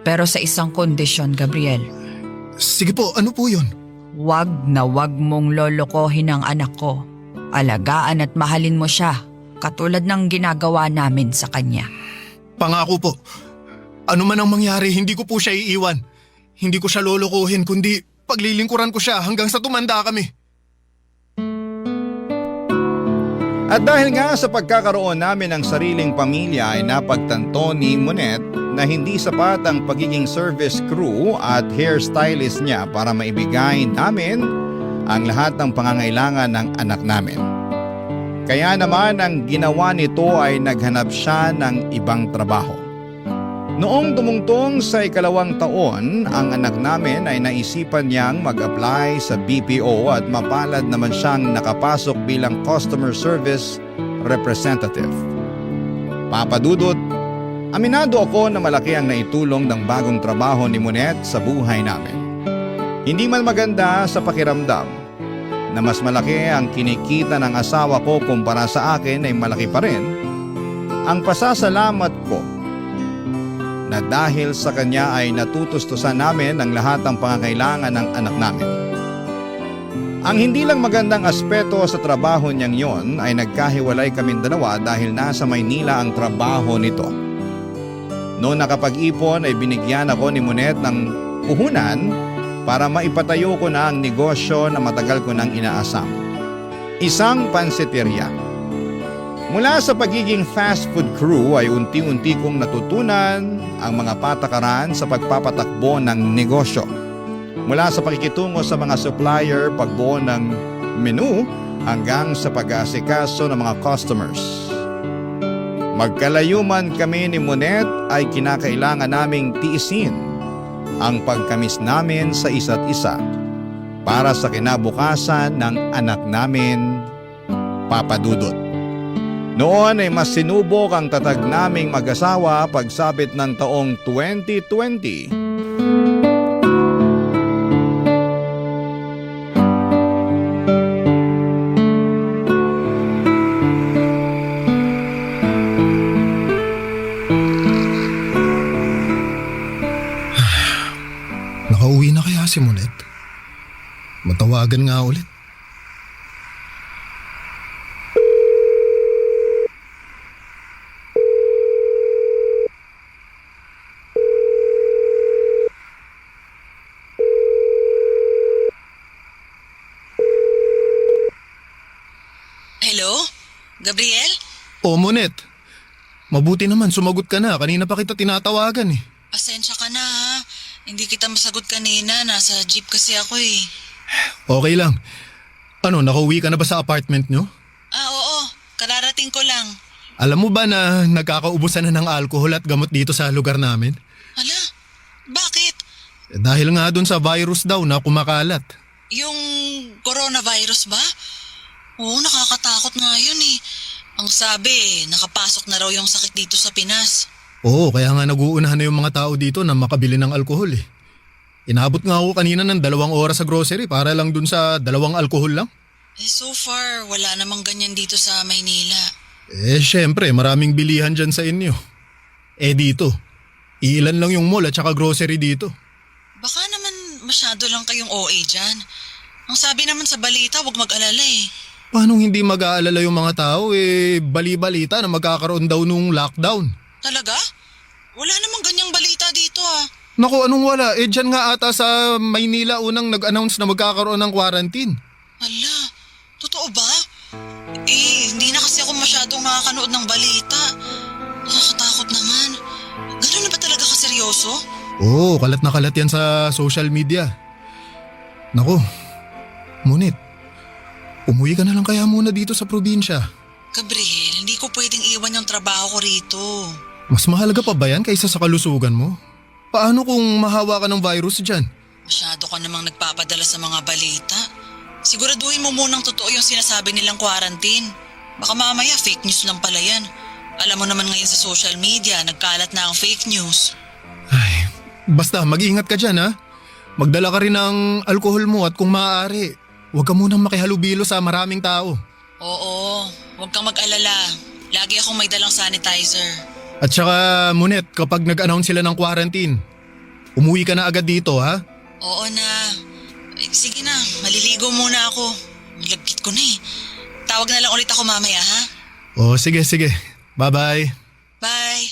Pero sa isang kondisyon, Gabriel. Sige po, ano po yun? Wag na wag mong lolokohin ang anak ko. Alagaan at mahalin mo siya, katulad ng ginagawa namin sa kanya. Pangako po. Ano man ang mangyari, hindi ko po siya iiwan. Hindi ko siya lolokohin, kundi paglilingkuran ko siya hanggang sa tumanda kami. At dahil nga sa pagkakaroon namin ng sariling pamilya ay napagtanto ni Monet na hindi sapat ang pagiging service crew at hairstylist niya para maibigay namin ang lahat ng pangangailangan ng anak namin. Kaya naman ang ginawa nito ay naghanap siya ng ibang trabaho. Noong tumungtong sa 2 taon, ang anak namin ay naisipan niyang mag-apply sa BPO at mapalad naman siyang nakapasok bilang customer service representative. Papadudot, aminado ako na malaki ang naitulong ng bagong trabaho ni Monet sa buhay namin. Hindi man maganda sa pakiramdam na mas malaki ang kinikita ng asawa ko kumpara sa akin ay malaki pa rin ang pasasalamat ko na dahil sa kanya ay natutustusan namin ang lahat ng pangangailangan ng anak namin. Ang hindi lang magandang aspeto sa trabaho niyang yon ay nagkahiwalay kaming dalawa dahil nasa Maynila ang trabaho nito. Noong nakapag-ipon ay binigyan ako ni Monet ng puhunan para maipatayo ko na ang negosyo na matagal ko nang inaasam. Isang pansiteria. Mula sa pagiging fast food crew ay unti-unti kong natutunan ang mga patakaran sa pagpapatakbo ng negosyo. Mula sa pakikitungo sa mga supplier, pagbuo ng menu, hanggang sa pag-aasikaso ng mga customers. Magkalayo man kami ni Monet ay kinakailangan naming tiisin ang pagkamis namin sa isa't isa para sa kinabukasan ng anak namin, Papa Dudut. Noon ay mas sinubok ang tatag naming mag-asawa pagsabit ng taong 2020. Nakauwi na kaya si Monet? Matawagan nga ulit. Hello? Gabriel? O Monet, mabuti naman sumagot ka na. Kanina pa kita tinatawagan eh. Pasensya ka na ha. Hindi kita masagot kanina. Nasa jeep kasi ako eh. Okay lang. Ano, nakauwi ka na ba sa apartment nyo? Oo. Kararating ko lang. Alam mo ba na nagkakaubusan na ng alcohol at gamot dito sa lugar namin? Hala? Bakit? Dahil nga dun sa virus daw na kumakalat. Yung coronavirus ba? Oo, nakakatakot nga yun eh. Ang sabi, nakapasok na raw yung sakit dito sa Pinas. Oo, kaya nga nag-uunahan na yung mga tao dito na makabili ng alkohol eh. Inabot nga ako kanina ng 2 oras sa grocery para lang dun sa 2 alkohol lang. So far, wala namang ganyan dito sa Maynila. Syempre, maraming bilihan dyan sa inyo. Dito, iilan lang yung mall at saka grocery dito. Baka naman masyado lang kayong OA dyan. Ang sabi naman sa balita, huwag mag-alala eh. Paano hindi mag-aalala yung mga tao bali-balita na magkakaroon daw nung lockdown? Talaga? Wala namang ganyang balita dito ah. Naku, anong wala? Dyan nga ata sa Maynila unang nag-announce na magkakaroon ng quarantine. Ala, totoo ba? Hindi na kasi ako masyadong nakakanood ng balita. Nakakatakot naman. Ganun na ba talaga kaseryoso? Oo, kalat na kalat yan sa social media. Naku, Monet, Umuwi ka na lang kaya muna dito sa probinsya. Gabriel, hindi ko pwedeng iwan yung trabaho ko rito. Mas mahalaga pa ba yan kaysa sa kalusugan mo? Paano kung mahawa ka ng virus dyan? Masyado ka namang nagpapadala sa mga balita. Siguraduhin mo munang totoo yung sinasabi nilang quarantine. Baka mamaya fake news lang pala yan. Alam mo naman ngayon sa social media, nagkalat na ang fake news. Ay, basta mag-iingat ka dyan ha. Magdala ka rin ng alkohol mo at kung maaari, huwag ka munang makihalubilo sa maraming tao. Oo, huwag kang mag-alala. Lagi akong may dalang sanitizer. At saka Munet, kapag nag-announce sila ng quarantine, umuwi ka na agad dito ha. Oo na. Sige na, maliligo muna ako. Nilagkit ko na eh. Tawag na lang ulit ako mamaya ha. Oh, sige. Bye-bye. Bye.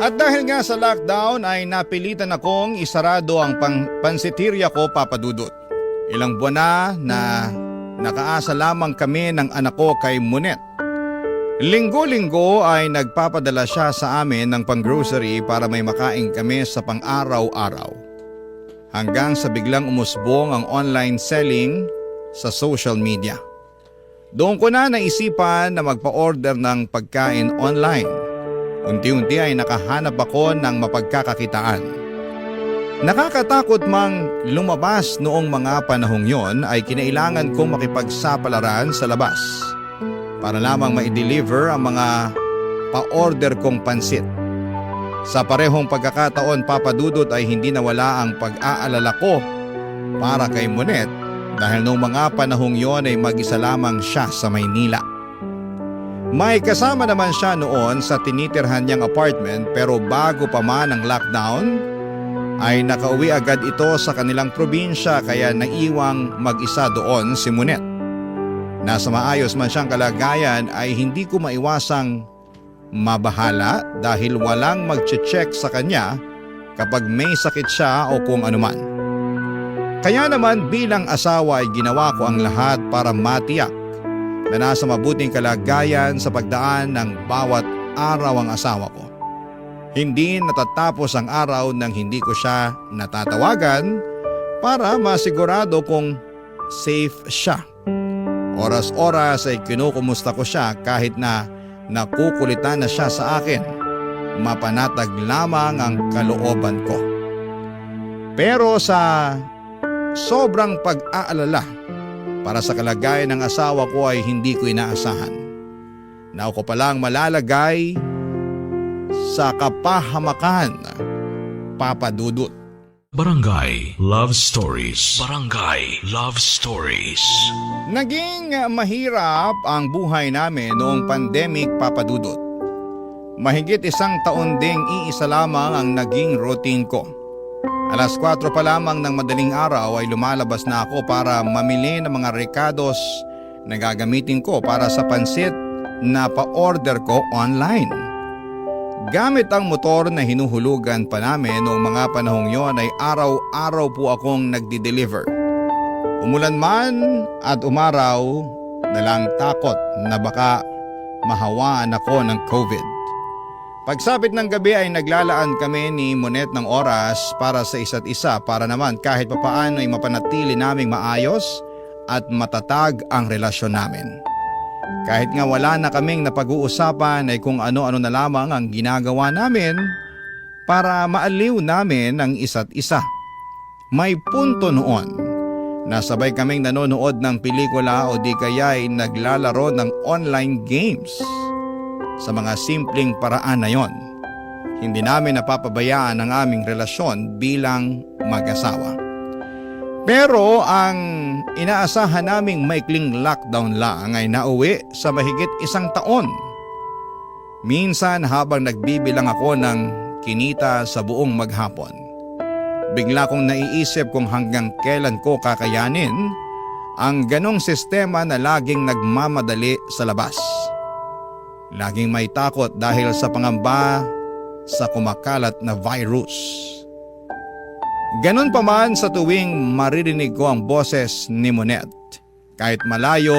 At dahil nga sa lockdown ay napilitan akong isarado ang pansitirya ko, Papa Dudut. Ilang buwan na nakaasa lamang kami ng anak ko kay Munet. Linggo-linggo ay nagpapadala siya sa amin ng pang-grocery para may makain kami sa pang-araw-araw. Hanggang sa biglang umusbong ang online selling sa social media. Doon ko na naisipan na magpa-order ng pagkain online. Unti-unti ay nakahanap ako ng mapagkakakitaan. Nakakatakot mang lumabas noong mga panahong yon ay kinailangan kong makipagsapalaran sa labas para lamang ma-deliver ang mga pa-order kong pansit. Sa parehong pagkakataon, Papa Dudut, ay hindi nawala ang pag-aalala ko para kay Munet dahil noong mga panahong yon ay mag-isa lamang siya sa Maynila. May kasama naman siya noon sa tinitirhan niyang apartment pero bago pa man ang lockdown ay nakauwi agad ito sa kanilang probinsya kaya naiwang mag-isa doon si Munet. Nasa maayos man siyang kalagayan ay hindi ko maiwasang mabahala dahil walang mag-check sa kanya kapag may sakit siya o kung anuman. Kaya naman bilang asawa ay ginawa ko ang lahat para matiyak na nasa mabuting kalagayan sa pagdaan ng bawat araw ang asawa ko. Hindi natatapos ang araw nang hindi ko siya natatawagan para masigurado kung safe siya. Oras-oras ay kinukumusta ko siya kahit na nakukulitan na siya sa akin. Mapanatag lamang ang kalooban ko. Pero sa sobrang pag-aalala para sa kalagayan ng asawa ko ay hindi ko inaasahan na ako palang malalagay sa kapahamakan, Papa Dudut. Barangay Love Stories. Barangay Love Stories. Naging mahirap ang buhay namin noong pandemic, Papa Dudut. Mahigit 1 taon ding iisa lamang ang naging routine ko. 4:00 pa lamang ng madaling araw ay lumalabas na ako para mamili ng mga rekados na gagamitin ko para sa pansit na pa-order ko online. Gamit ang motor na hinuhulugan pa namin noong mga panahong yon ay araw-araw po akong nagdi-deliver. Umulan man at umaraw, nalang takot na baka mahawaan ako ng COVID. Pagsapit ng gabi ay naglalaan kami ni Munet ng oras para sa isa't isa para naman kahit papaano ay mapanatili naming maayos at matatag ang relasyon namin. Kahit nga wala na kaming napag-uusapan ay kung ano-ano na lamang ang ginagawa namin para maaliw namin ang isa't isa. May punto noon na sabay kaming nanonood ng pelikula o di kaya ay naglalaro ng online games. Sa mga simpleng paraan na yon, hindi namin napapabayaan ang aming relasyon bilang mag-asawa. Pero ang inaasahan naming maikling lockdown lang ay nauwi sa mahigit 1 taon. Minsan habang nagbibilang ako ng kinita sa buong maghapon, bigla kong naiisip kung hanggang kailan ko kakayanin ang ganong sistema na laging nagmamadali sa labas. Laging may takot dahil sa pangamba sa kumakalat na virus. Ganun pa man sa tuwing maririnig ko ang boses ni Monet, kahit malayo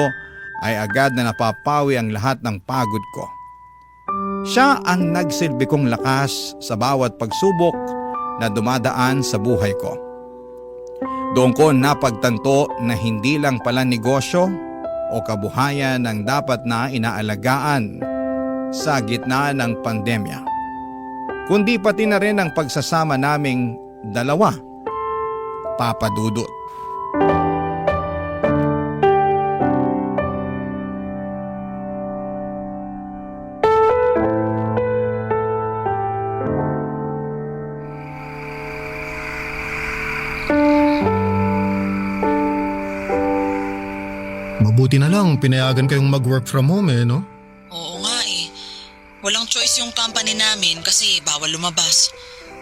ay agad na napapawi ang lahat ng pagod ko. Siya ang nagsilbi kong lakas sa bawat pagsubok na dumadaan sa buhay ko. Doon ko napagtanto na hindi lang pala negosyo o kabuhayan ang dapat na inaalagaan sa gitna ng pandemya, kundi pati na rin ang pagsasama naming dalawa, Papa Dudut. Mabuti na lang pinayagan kayong mag-work from home no? Oo nga eh. Walang choice yung company namin kasi bawal lumabas.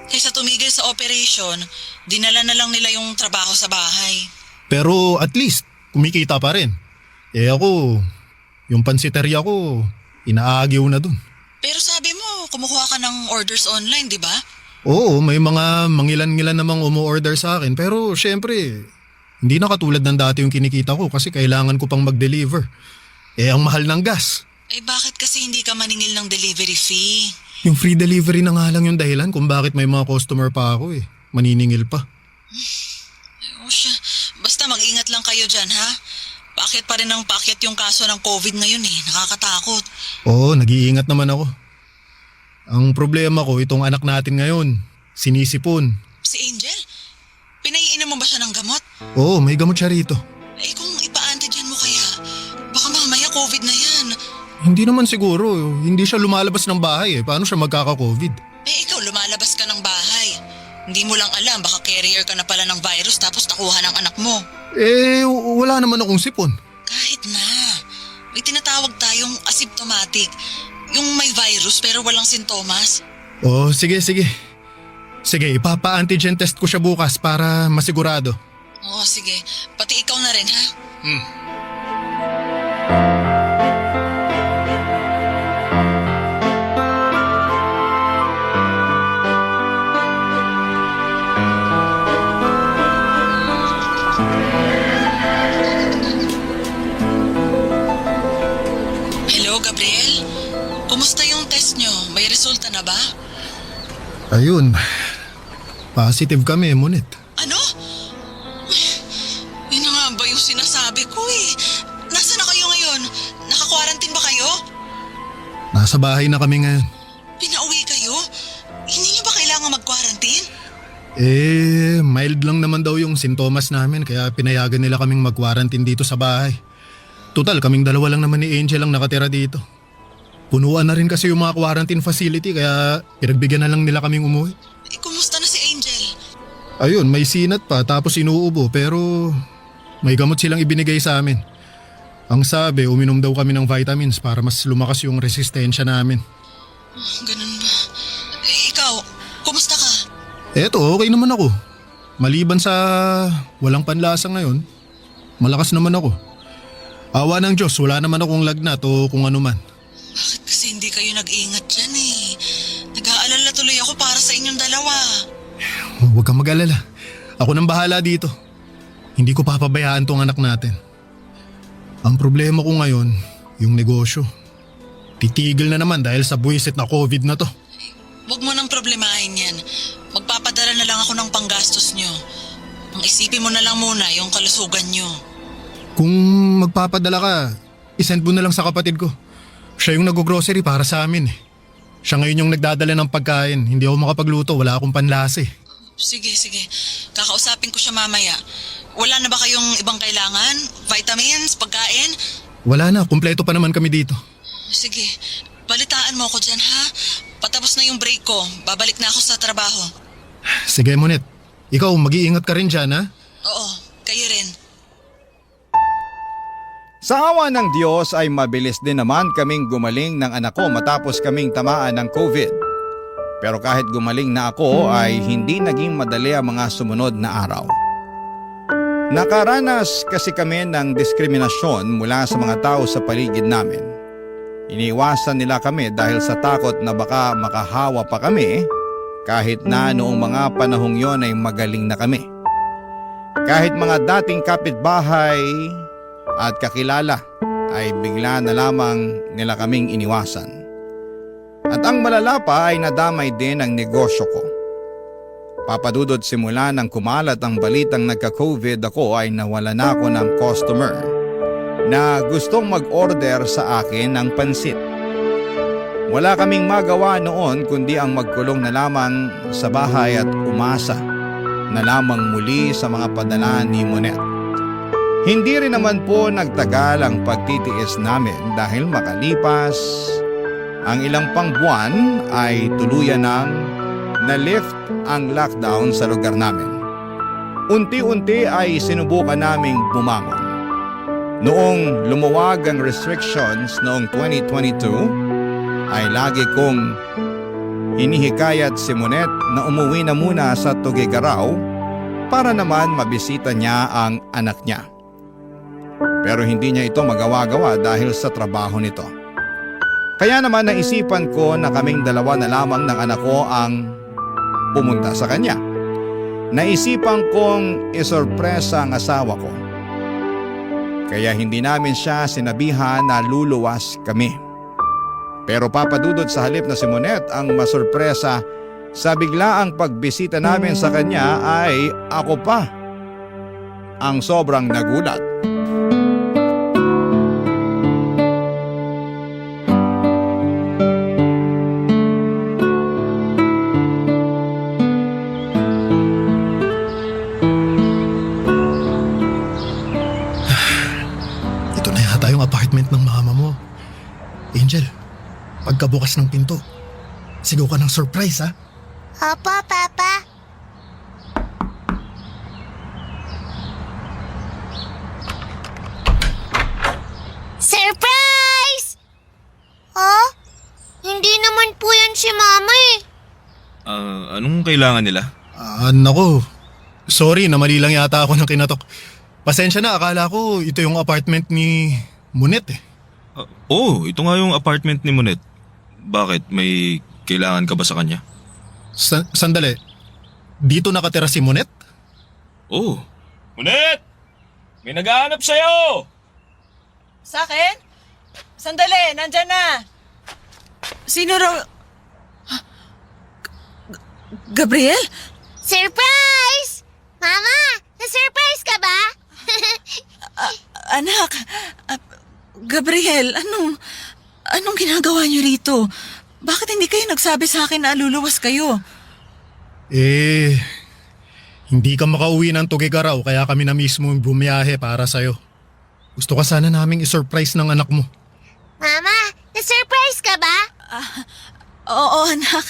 Kaysa tumigil sa operation, dinala na lang nila yung trabaho sa bahay. Pero at least, kumikita pa rin. Ako, yung pansiteria ko, inaagyaw na dun. Pero sabi mo, kumukuha ka ng orders online, di ba? Oo, may mga mangilan-ngilan namang umu-order sa akin. Pero syempre, hindi na katulad ng dati yung kinikita ko kasi kailangan ko pang mag-deliver. Ang mahal ng gas. Bakit kasi hindi ka maningil ng delivery fee? Yung free delivery na nga lang yung dahilan kung bakit may mga customer pa ako Maniningil pa. O siya, basta mag-ingat lang kayo dyan ha? Bakit pa rin ang pakyat yung kaso ng COVID ngayon nakakatakot. Oo, nag-iingat naman ako. Ang problema ko, itong anak natin ngayon, sinisipon. Si Angel? Pinaiinom mo ba siya ng gamot? Oo, may gamot siya rito. Kung ipa-antigen mo kaya, baka mamaya COVID na yan. Hindi naman siguro, hindi siya lumalabas ng bahay Paano siya magkaka-COVID? Ikaw lumalabas ka ng bahay. Hindi mo lang alam, baka carrier ka na pala ng virus tapos nakuha ng anak mo. Wala naman akong sipon. Kahit na. May tinatawag tayong asymptomatic. Yung may virus pero walang sintomas. Sige. Sige, ipapa-antigen test ko siya bukas para masigurado. Sige. Pati ikaw na rin ha? Hello, Gabriel? Kumusta yung test nyo? May resulta na ba? Ayun, positive kami, Monet. Ano? Yun na nga ba yung sinasabi ko Nasaan na kayo ngayon? Naka-quarantine ba kayo? Nasa bahay na kami ngayon. Pinauwi kayo? Hindi nyo ba kailangan mag-quarantine? Mild lang naman daw yung sintomas namin kaya pinayagan nila kaming mag-quarantine dito sa bahay. Total, kaming dalawa lang naman ni Angel ang nakatira dito. Punuan na rin kasi yung mga quarantine facility kaya pinagbigyan na lang nila kaming umuwi. Kumusta na si Angel? Ayun, may sinat pa tapos inuubo pero may gamot silang ibinigay sa amin. Ang sabi, uminom daw kami ng vitamins para mas lumakas yung resistensya namin. Ganun ba? Ikaw, kumusta ka? Eto, okay naman ako. Maliban sa walang panlasa ngayon, malakas naman ako. Awa ng Diyos, wala naman akong lagnat o kung ano man. Bakit kasi hindi kayo nag-iingat dyan Nag-aalala tuloy ako para sa inyong dalawa. Huwag kang mag-alala. Ako nang bahala dito. Hindi ko papabayaan tong anak natin. Ang problema ko ngayon, yung negosyo. Titigil na naman dahil sa buwisit na COVID na to. Huwag mo nang problemahin yan. Magpapadala na lang ako ng panggastos nyo. Ang isipin mo na lang muna yung kalusugan nyo. Kung magpapadala ka, isend mo na lang sa kapatid ko. Siya yung nag-grocery para sa amin Siya ngayon yung nagdadala ng pagkain. Hindi ako makapagluto, wala akong panlasa Sige. Kakausapin ko siya mamaya. Wala na ba kayong ibang kailangan? Vitamins, pagkain? Wala na, kumpleto pa naman kami dito. Sige, balitaan mo ako dyan ha. Patapos na yung break ko, babalik na ako sa trabaho. Sige Monet, ikaw mag-iingat ka rin dyan ha? Oo, kayo rin. Sa awa ng Diyos ay mabilis din naman kaming gumaling ng anak ko matapos kaming tamaan ng COVID. Pero kahit gumaling na ako ay hindi naging madali ang mga sumunod na araw. Nakaranas kasi kami ng diskriminasyon mula sa mga tao sa paligid namin. Iniiwasan nila kami dahil sa takot na baka makahawa pa kami Kahit na noong mga panahong yon ay magaling na kami. Kahit mga dating kapitbahay at kakilala ay bigla na lamang nila kaming iniwasan. At ang malala pa ay nadamay din ang negosyo ko. Papadudod simula nang kumalat ang balitang nagka-COVID ako ay nawala na ako ng customer na gustong mag-order sa akin ng pansit. Wala kaming magawa noon kundi ang magkulong na lamang sa bahay at umasa na lamang muli sa mga padala ni Monet. Hindi rin naman po nagtagal ang pagtitiis namin dahil makalipas ang ilang pang buwan ay tuluyan ng na-lift ang lockdown sa lugar namin. Unti-unti ay sinubukan naming bumangon. Noong lumuwag ang restrictions noong 2022, ay lagi kong hinihikayat si Monet na umuwi na muna sa Tuguegarao para naman mabisita niya ang anak niya. Pero hindi niya ito magawa-gawa dahil sa trabaho nito. Kaya naman naisipan ko na kaming dalawa na lamang ng anak ko ang pumunta sa kanya. Naisipan kong isorpresa ang asawa ko. Kaya hindi namin siya sinabihan na luluwas kami. Pero papadudod sa halip na si Monet ang masurpresa sa biglaang pagbisita namin sa kanya ay ako pa ang sobrang nagulat. Ito na yata yung apartment ng mama mo. Angel, pagkabukas ng pinto, sigaw ka ng surprise ha? Opo, Papa. Surprise! Oh? Hindi naman po yan si Mama eh. Anong kailangan nila? Nako. Sorry na mali lang yata ako ng kinatok. Pasensya na, akala ko ito yung apartment ni Monet eh. Ito nga yung apartment ni Monet. Bakit? May kailangan ka ba sa kanya? Sandali. Dito nakatira si Monet? Oh. Monet! May naghahanap sa'yo! Sa akin? Sandali, nandyan na. Sino raw? Gabriel? Surprise! Mama, na-surprise ka ba? Anak, Gabriel, anong ginagawa niyo rito? Bakit hindi kayo nagsabi sa akin na luluwas kayo? Hindi ka makauwi ng Tuguegarao kaya kami na mismo bumiyahe para sa'yo. Gusto ka sana naming isurprise ng anak mo. Mama, na-surprise ka ba? Oo, anak.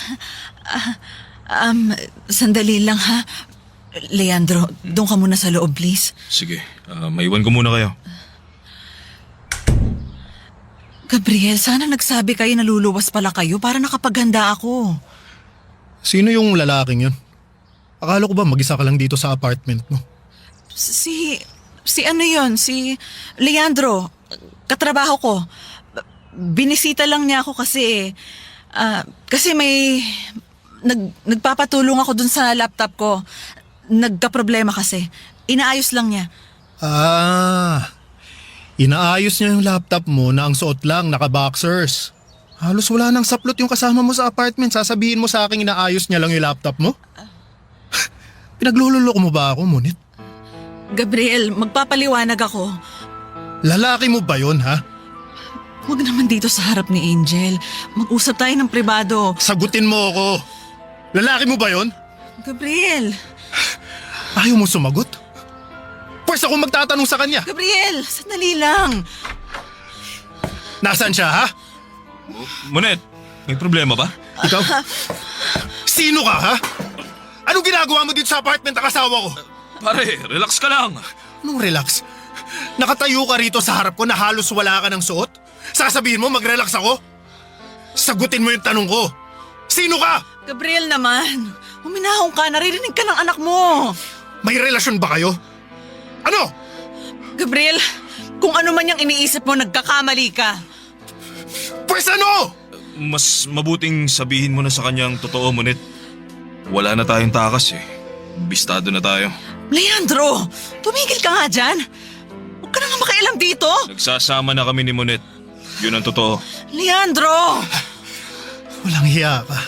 Sandali lang ha. Leandro, doon ka muna sa loob, please. Sige, maiwan ko muna kayo. Gabriel, sana nagsabi kayo na luluwas pala kayo para nakapaghanda ako. Sino yung lalaking yun? Akala ko ba mag-isa ka lang dito sa apartment mo? Si ano yun? Si Leandro. Katrabaho ko. Binisita lang niya ako kasi may nagpapatulong ako dun sa laptop ko. Nagka-problema kasi. Inaayos lang niya. Inaayos niya yung laptop mo na ang suot lang, naka-boxers. Halos wala nang saplot yung kasama mo sa apartment. Sasabihin mo sa akin inaayos niya lang yung laptop mo? Pinaglululoko mo ba ako, Monet? Gabriel, magpapaliwanag ako. Lalaki mo ba yun, ha? Huwag naman dito sa harap ni Angel. Mag-usap tayo ng pribado. Sagutin mo ako. Lalaki mo ba yun? Gabriel! Ayaw mo sumagot? Pwes ako magtatanong sa kanya. Gabriel, sandali lang. Nasaan siya, ha? Monet, may problema ba? Ikaw? Sino ka, ha? Anong ginagawa mo dito sa apartment ng asawa ko? Pare, relax ka lang. Anong relax? Nakatayo ka rito sa harap ko na halos wala ka ng suot? Sasabihin mo mag-relax ako? Sagutin mo yung tanong ko. Sino ka? Gabriel naman, huminahon ka, naririnig ka ng anak mo. May relasyon ba kayo? Ano? Gabriel, kung ano man yung iniisip mo, nagkakamali ka. Pwes ano? Mas mabuting sabihin mo na sa kanyang totoo, Monet. wala na tayong takas eh. Bistado na tayo. Leandro, tumigil ka nga dyan. Huwag ka na nga makialam dito. Nagsasama na kami ni Monet. Yun ang totoo. Leandro! Walang hiya ka.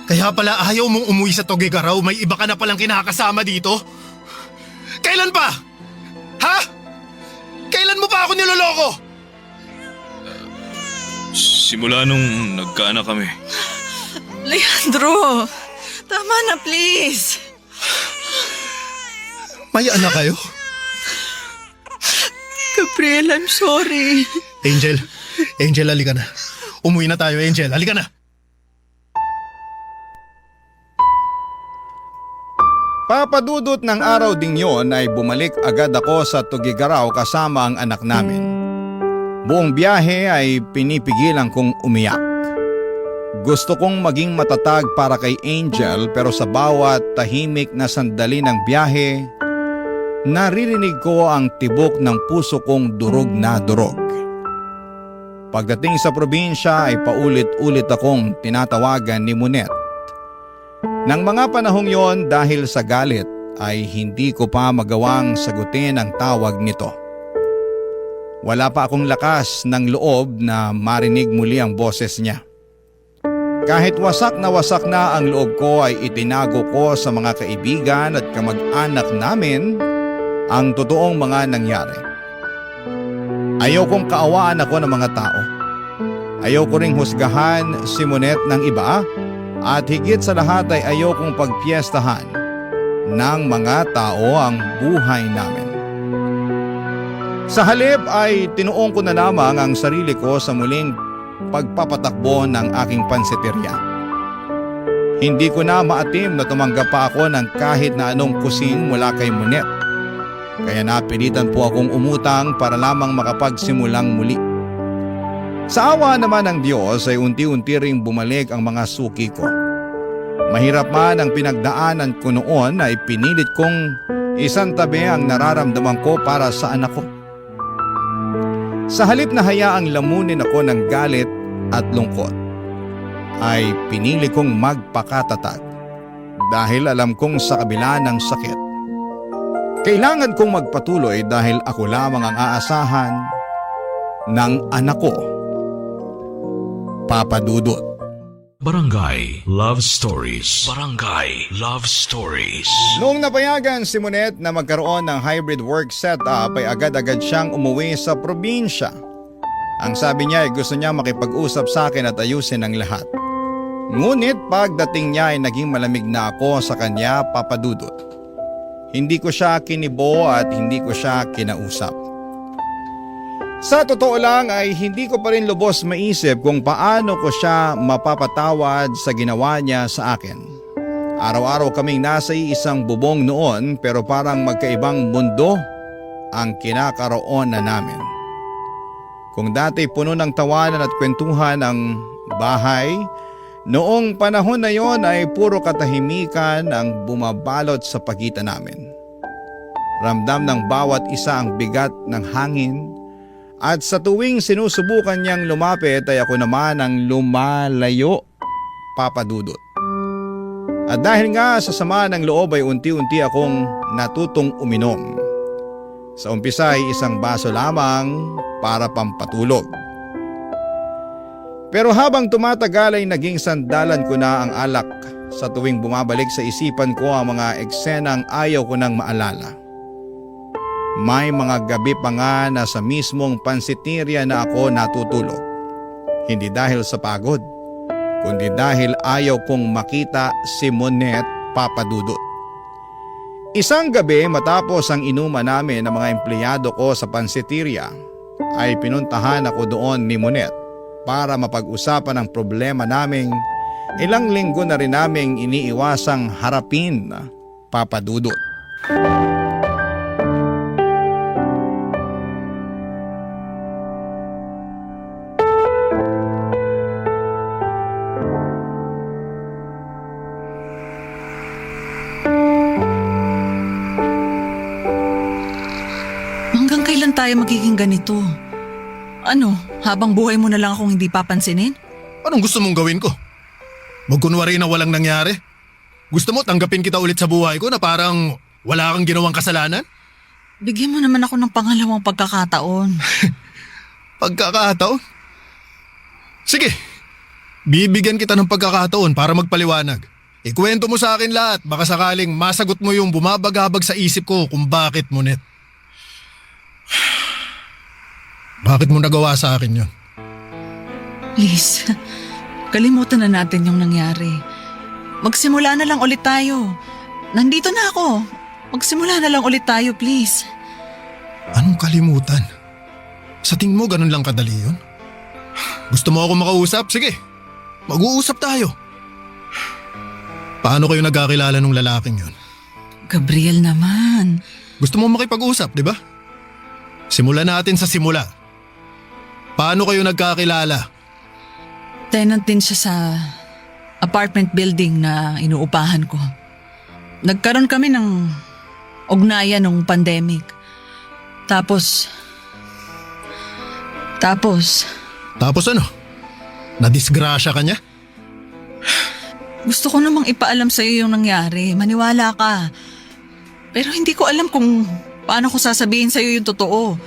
Kaya pala ayaw mong umuwi sa Tugigaraw, may iba ka na palang kinakasama dito? Kailan pa? Ha? Kailan mo pa ako niloloko? Simula nung nagkaanak kami. Leandro, tama na please. May anak kayo? Gabriel, I'm sorry. Angel, halika na. Umuwi na tayo, Angel. Halika na. Papadudot ng araw ding yon ay bumalik agad ako sa Tugigaraw kasama ang anak namin. Buong biyahe ay pinipigilan kong umiyak. Gusto kong maging matatag para kay Angel pero sa bawat tahimik na sandali ng biyahe, naririnig ko ang tibok ng puso kong durog na durog. Pagdating sa probinsya ay paulit-ulit akong tinatawagan ni Monet. Nang mga panahong yon dahil sa galit ay hindi ko pa magawang sagutin ang tawag nito. Wala pa akong lakas ng loob na marinig muli ang boses niya. Kahit wasak na ang loob ko ay itinago ko sa mga kaibigan at kamag-anak namin ang totoong mga nangyari. Ayaw kong kaawaan ako ng mga tao. Ayaw ko ring husgahan si Monet ng iba. At higit sa lahat ay ayokong pagpiestahan ng mga tao ang buhay namin. Sa halip ay tinuong ko na lamang ang sarili ko sa muling pagpapatakbo ng aking pansiteria. Hindi ko na maatim na tumanggap pa ako ng kahit na anong kusing mula kay Monet. Kaya napilitan po akong umutang para lamang makapagsimulang muli. Sa awa naman ng Diyos ay unti-unti ring bumalik ang mga suki ko. Mahirap man ang pinagdaanan ko noon ay pinilit kong isantabi ang nararamdaman ko para sa anak ko. Sa halip na hayaang lamunin ako ng galit at lungkot, ay pinili kong magpakatatag dahil alam kong sa kabila ng sakit, kailangan kong magpatuloy dahil ako lamang ang aasahan ng anak ko. Papa Dudut. Barangay Love Stories. Barangay Love Stories. Noong napayagan si Monet na magkaroon ng hybrid work setup ay agad-agad siyang umuwi sa probinsya. Ang sabi niya ay gusto niya makipag-usap sa akin at ayusin ang lahat. Ngunit pagdating niya ay naging malamig na ako sa kanya, Papa Dudut. Hindi ko siya kinibo at hindi ko siya kinausap. Sa totoo lang ay hindi ko pa rin lubos maisip kung paano ko siya mapapatawad sa ginawa niya sa akin. Araw-araw kaming nasa isang bubong noon pero parang magkaibang mundo ang kinakaroon na namin. Kung dati puno ng tawanan at kwentuhan ang bahay, noong panahon na yon ay puro katahimikan ang bumabalot sa pagitan namin. Ramdam ng bawat isa ang bigat ng hangin. At sa tuwing sinusubukan niyang lumapit ay ako naman ang lumalayo, Papa Dudut. At dahil nga sa sama ng loob ay unti-unti akong natutong uminom. Sa umpisa ay isang baso lamang para pampatulog. Pero habang tumatagal ay naging sandalan ko na ang alak sa tuwing bumabalik sa isipan ko ang mga eksenang ayaw ko nang maalala. May mga gabi pa nga na sa mismong pansiteria na ako natutulog. Hindi dahil sa pagod, kundi dahil ayaw kong makita si Monet, Papa Dudut. Isang gabi matapos ang inuman namin ng mga empleyado ko sa pansiteria, ay pinuntahan ako doon ni Monet para mapag-usapan ang problema naming ilang linggo na rin naming iniiwasang harapin, Papa Dudut. Tayo magiging ganito. Ano, habang buhay mo na lang akong hindi papansinin? Anong gusto mong gawin ko? Magkunwari na walang nangyari? Gusto mo tanggapin kita ulit sa buhay ko na parang wala kang ginawang kasalanan? Bigyan mo naman ako ng pangalawang pagkakataon. Pagkakataon? Sige, bibigyan kita ng pagkakataon para magpaliwanag. Ikwento mo sa akin lahat, baka sakaling masagot mo yung bumabagabag sa isip ko kung bakit, Monet. Bakit mo nagawa sa akin yun? Please, kalimutan na natin yung nangyari. Magsimula na lang ulit tayo. Nandito na ako. Magsimula na lang ulit tayo, please. Anong kalimutan? Sa tingin mo ganun lang kadali yun? Gusto mo ako makausap? Sige, mag-uusap tayo. Paano kayo nagkakilala nung lalaking yun? Gabriel naman. Gusto mo makipag-usap, di ba? Simulan natin sa simula. Paano kayo nagkakilala? Tenant din siya sa apartment building na inuupahan ko. Nagkaroon kami ng ugnayan nung pandemic. Tapos ano? Nadisgrasya ka niya? gusto ko namang ipaalam sa'yo yung nangyari. Maniwala ka. Pero hindi ko alam kung paano ko sasabihin sa'yo yung totoo.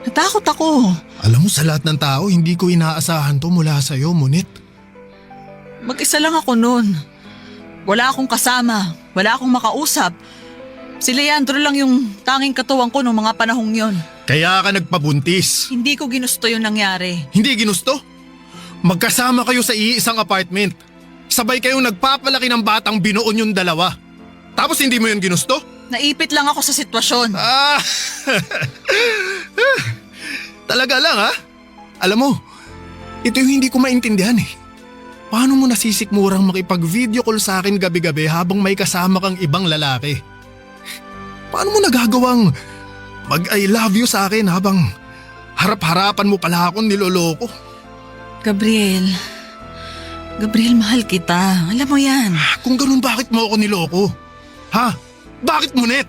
Natakot ako. Alam mo, sa lahat ng tao, hindi ko inaasahan to mula sa'yo, Monet. Mag-isa lang ako noon. Wala akong kasama. Wala akong makausap. Si Leandro lang yung tanging katuwang ko noong mga panahong yon. Kaya ka nagpabuntis. Hindi ko ginusto yung nangyari. Hindi ginusto? Magkasama kayo sa iisang apartment. Sabay kayong nagpapalaki ng batang binuon yung dalawa. Tapos hindi mo yun ginusto? Naipit lang ako sa sitwasyon. Talaga lang ha? Alam mo, ito yung hindi ko maintindihan eh. Paano mo nasisikmurang makipag-video call sa akin gabi-gabi habang may kasama kang ibang lalaki? Paano mo nagagawang mag-I love you sa akin habang harap-harapan mo pala akong niloloko? Gabriel, mahal kita. Alam mo yan. Kung ganun, bakit mo ako niloko? Ha? Bakit, Monet?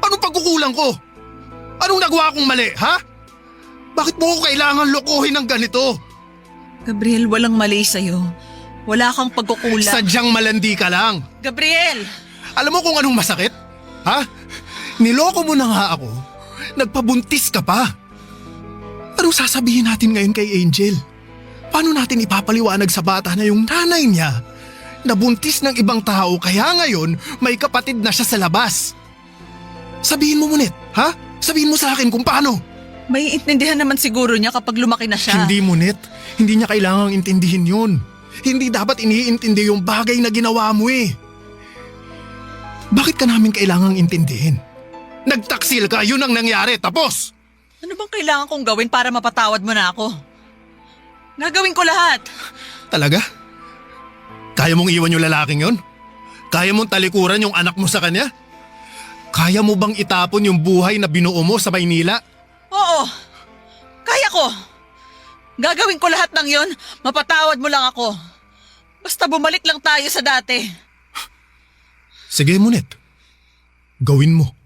Anong pagkukulang ko? Anong nagawa kong mali, ha? Bakit mo ko kailangan lokohin ng ganito? Gabriel, walang mali sa'yo. Wala kang pagkukulang. Sadyang malandi ka lang. Gabriel! Alam mo kung anong masakit? Ha? Niloko mo na nga ako. Nagpabuntis ka pa. Anong sasabihin natin ngayon kay Angel? Paano natin ipapaliwanag sa bata na yung nanay niya nabuntis ng ibang tao kaya ngayon may kapatid na siya sa labas? Sabihin mo, Monet, ha? Sabihin mo sa akin kung paano. May intindihan naman siguro niya kapag lumaki na siya. Hindi, Monet. Hindi niya kailangang intindihin yun. Hindi dapat iniintindi yung bagay na ginawa mo eh. Bakit ka namin kailangang intindihin? Nagtaksil ka, yun ang nangyari, tapos! Ano bang kailangan kong gawin para mapatawad mo na ako? Gagawin ko lahat. Talaga? Kaya mong iwan yung lalaking yun? Kaya mong talikuran yung anak mo sa kanya? Kaya mo bang itapon yung buhay na binuo mo sa Maynila? Oo, kaya ko. Gagawin ko lahat ng yon, mapatawad mo lang ako. Basta bumalik lang tayo sa dati. Sige, Monet. Gawin mo.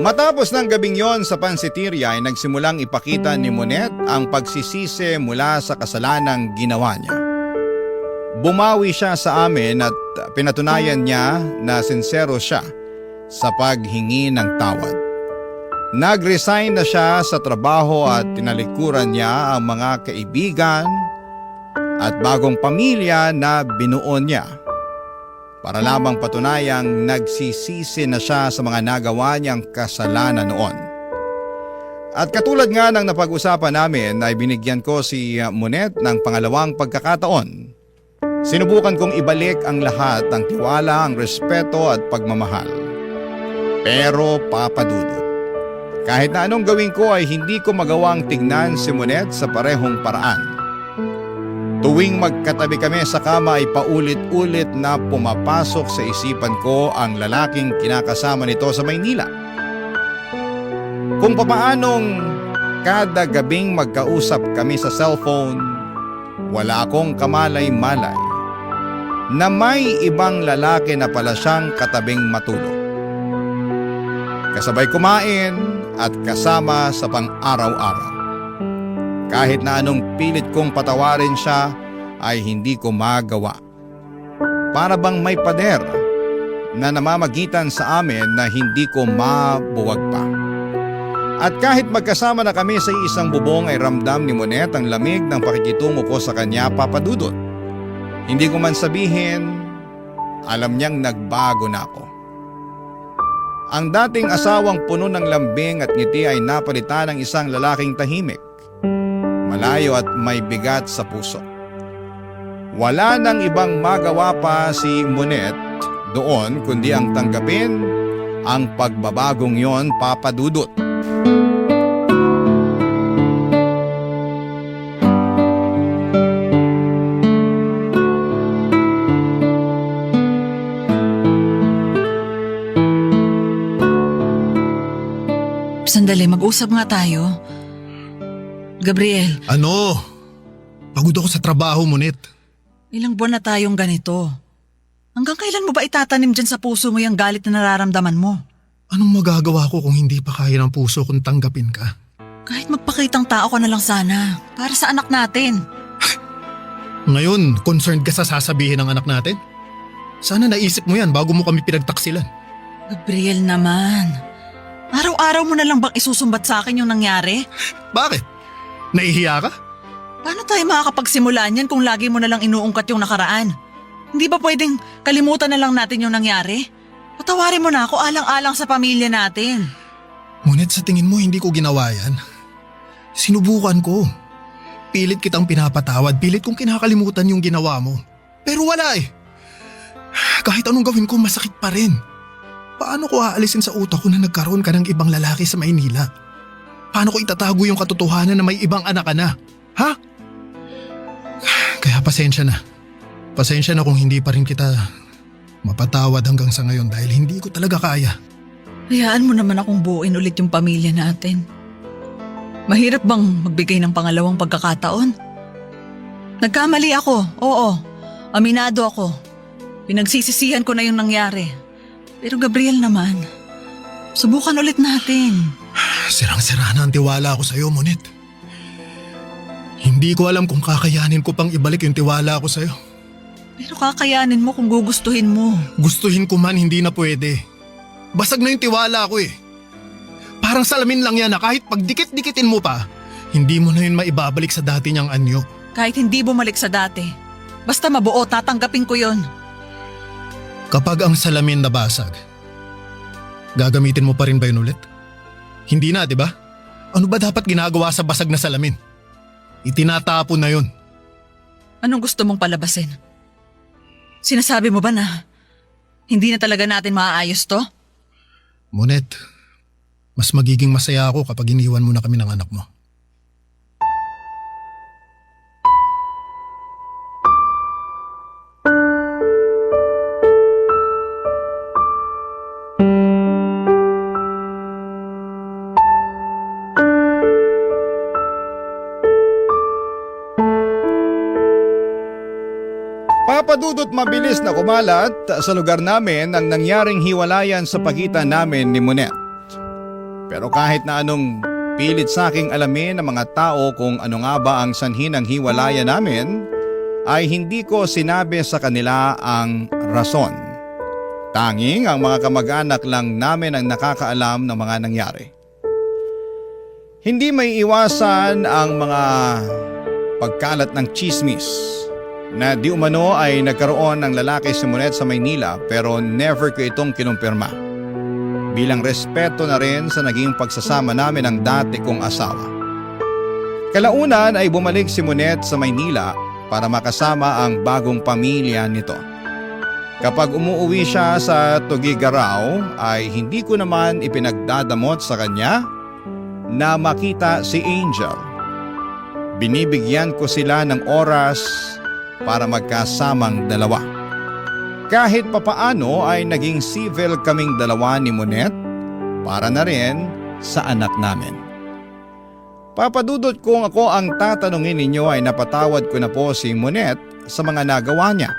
Matapos ng gabing yon sa pansiteria ay nagsimulang ipakita ni Monet ang pagsisisi mula sa kasalanang ginawa niya. Bumawi siya sa amin at pinatunayan niya na sincero siya sa paghingi ng tawad. Nag-resign na siya sa trabaho at tinalikuran niya ang mga kaibigan at bagong pamilya na binuo niya. Para lamang patunayang nagsisisi na siya sa mga nagawa niyang kasalanan noon. At katulad nga ng napag-usapan namin ay binigyan ko si Monet ng pangalawang pagkakataon. Sinubukan kong ibalik ang lahat ng tiwala, ang respeto at pagmamahal. Pero papadudot. Kahit na anong gawin ko ay hindi ko magawang tignan si Monet sa parehong paraan. Tuwing magkatabi kami sa kama ay paulit-ulit na pumapasok sa isipan ko ang lalaking kinakasama nito sa Maynila. Kung papaanong kada gabing magkausap kami sa cellphone, wala akong kamalay-malay na may ibang lalaki na pala siyang katabing matulog. Kasabay kumain at kasama sa pang-araw-araw. Kahit na anong pilit kong patawarin siya ay hindi ko magawa. Para bang may pader na namamagitan sa amin na hindi ko mabuwag pa. At kahit magkasama na kami sa isang bubong ay ramdam ni Monet ang lamig ng pakikitungo ko sa kanya, Papa Dudut. Hindi ko man sabihin, alam niyang nagbago na ako. Ang dating asawang puno ng lambing at ngiti ay napalitan ng isang lalaking tahimik, malayo at may bigat sa puso. Wala nang ibang magawa pa si Monet doon kundi ang tanggapin ang pagbabagong yon, Papa Dudut. Sandali, mag-usap nga tayo. Gabriel, Ano? Pagod ako sa trabaho, Monet. ilang buwan na tayong ganito. Hanggang kailan mo ba itatanim dyan sa puso mo yung galit na nararamdaman mo? Anong magagawa ko kung hindi pa kaya ng puso kung tanggapin ka? Kahit magpakitang tao ka na lang sana, para sa anak natin. Ngayon, concerned ka sa sasabihin ng anak natin? Sana naisip mo yan bago mo kami pinagtaksilan. Gabriel naman, araw-araw mo na lang bang isusumbat sa akin yung nangyari? Bakit? Nahihiya ka? Paano tayo makakapagsimula niyan kung lagi mo na lang inuungkat yung nakaraan? Hindi ba pwedeng kalimutan na lang natin yung nangyari? Patawarin mo na ako alang-alang sa pamilya natin. Ngunit sa tingin mo hindi ko ginawa yan? Sinubukan ko. Pilit kitang pinapatawad, pilit kong kinakalimutan yung ginawa mo. Pero wala eh. Kahit anong gawin ko, masakit pa rin. Paano ko aalisin sa utak ko na nagkaroon ka ng ibang lalaki sa Maynila? Paano ko itatago yung katotohanan na may ibang anak ka na? Ha? Kaya pasensya na. Pasensya na kung hindi pa rin kita mapatawad hanggang sa ngayon dahil hindi ko talaga kaya. Hayaan mo naman akong buuin ulit yung pamilya natin. Mahirap bang magbigay ng pangalawang pagkakataon? Nagkamali ako, oo. Aminado ako. Pinagsisisihan ko na yung nangyari. Pero Gabriel naman, subukan ulit natin. Sirang-sira na ang tiwala ko sa iyo, Monet. Hindi ko alam kung kakayanin ko pang ibalik yung tiwala ko sa iyo. Pero kakayanin mo kung gugustuhin mo. Gustuhin ko man, hindi na pwede. Basag na yung tiwala ko eh. Parang salamin lang yan na kahit pagdikit-dikitin mo pa, hindi mo na yun maibabalik sa dati niyang anyo. Kahit hindi bumalik sa dati, basta mabuo, tatanggapin ko yon. Kapag ang salamin nabasag, gagamitin mo pa rin ba yun ulit? Hindi na, di ba? Ano ba dapat ginagawa sa basag na salamin? Itinatapon na yun. Anong gusto mong palabasin? Sinasabi mo ba na hindi na talaga natin maaayos to? Monet, mas magiging masaya ako kapag iniwan mo na kami ng anak mo. Papadudot mabilis na kumalat sa lugar namin ang nangyaring hiwalayan sa pagitan namin ni Monet. Pero kahit na anong pilit sa aking alamin ng mga tao kung ano nga ba ang sanhi ng hiwalayan namin, ay hindi ko sinabi sa kanila ang rason. Tanging ang mga kamag-anak lang namin ang nakakaalam ng mga nangyari. Hindi may iwasan ang mga pagkalat ng chismis na di umano ay nagkaroon ng lalaki si Monet sa Maynila pero never ko itong kinumpirma. Bilang respeto na rin sa naging pagsasama namin ng dati kong asawa. Kalaunan ay bumalik si Monet sa Maynila para makasama ang bagong pamilya nito. Kapag umuwi siya sa Tuguegarao ay hindi ko naman ipinagdadamot sa kanya na makita si Angel. Binibigyan ko sila ng oras para magkasamang dalawa. Kahit papaano ay naging civil kaming dalawa ni Monet para na rin sa anak namin. Papadudot kung ako ang tatanungin ninyo ay napatawad ko na po si Monet sa mga nagawa niya.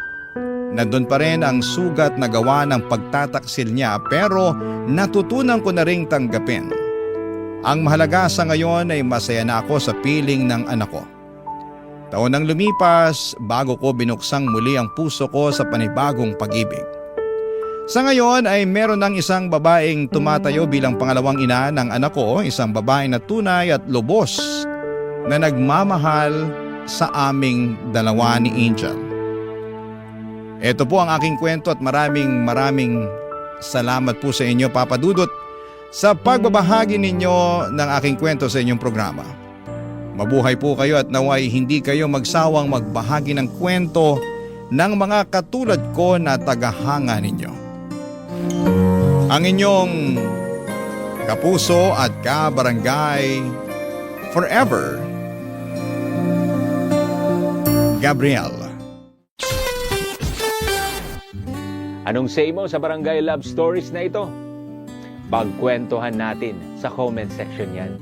Nandun pa rin ang sugat na gawa ng pagtataksil niya pero natutunan ko na ring tanggapin Ang mahalaga sa ngayon ay masaya na ako sa piling ng anak ko. Taon nang lumipas bago ko binuksang muli ang puso ko sa panibagong pag-ibig. Sa ngayon ay meron ng isang babaeng tumatayo bilang pangalawang ina ng anak ko, isang babae na tunay at lubos na nagmamahal sa aming dalawa ni Angel. Ito po ang aking kwento at maraming salamat po sa inyo, Papa Dudut, sa pagbabahagi ninyo ng aking kwento sa inyong programa. Mabuhay po kayo at naway hindi kayo magsawang magbahagi ng kwento ng mga katulad ko na tagahanga ninyo. Ang inyong kapuso at kabarangay forever, Gabriel. Anong say mo sa Barangay Love Stories na ito? Pagkwentuhan natin sa comment section yan.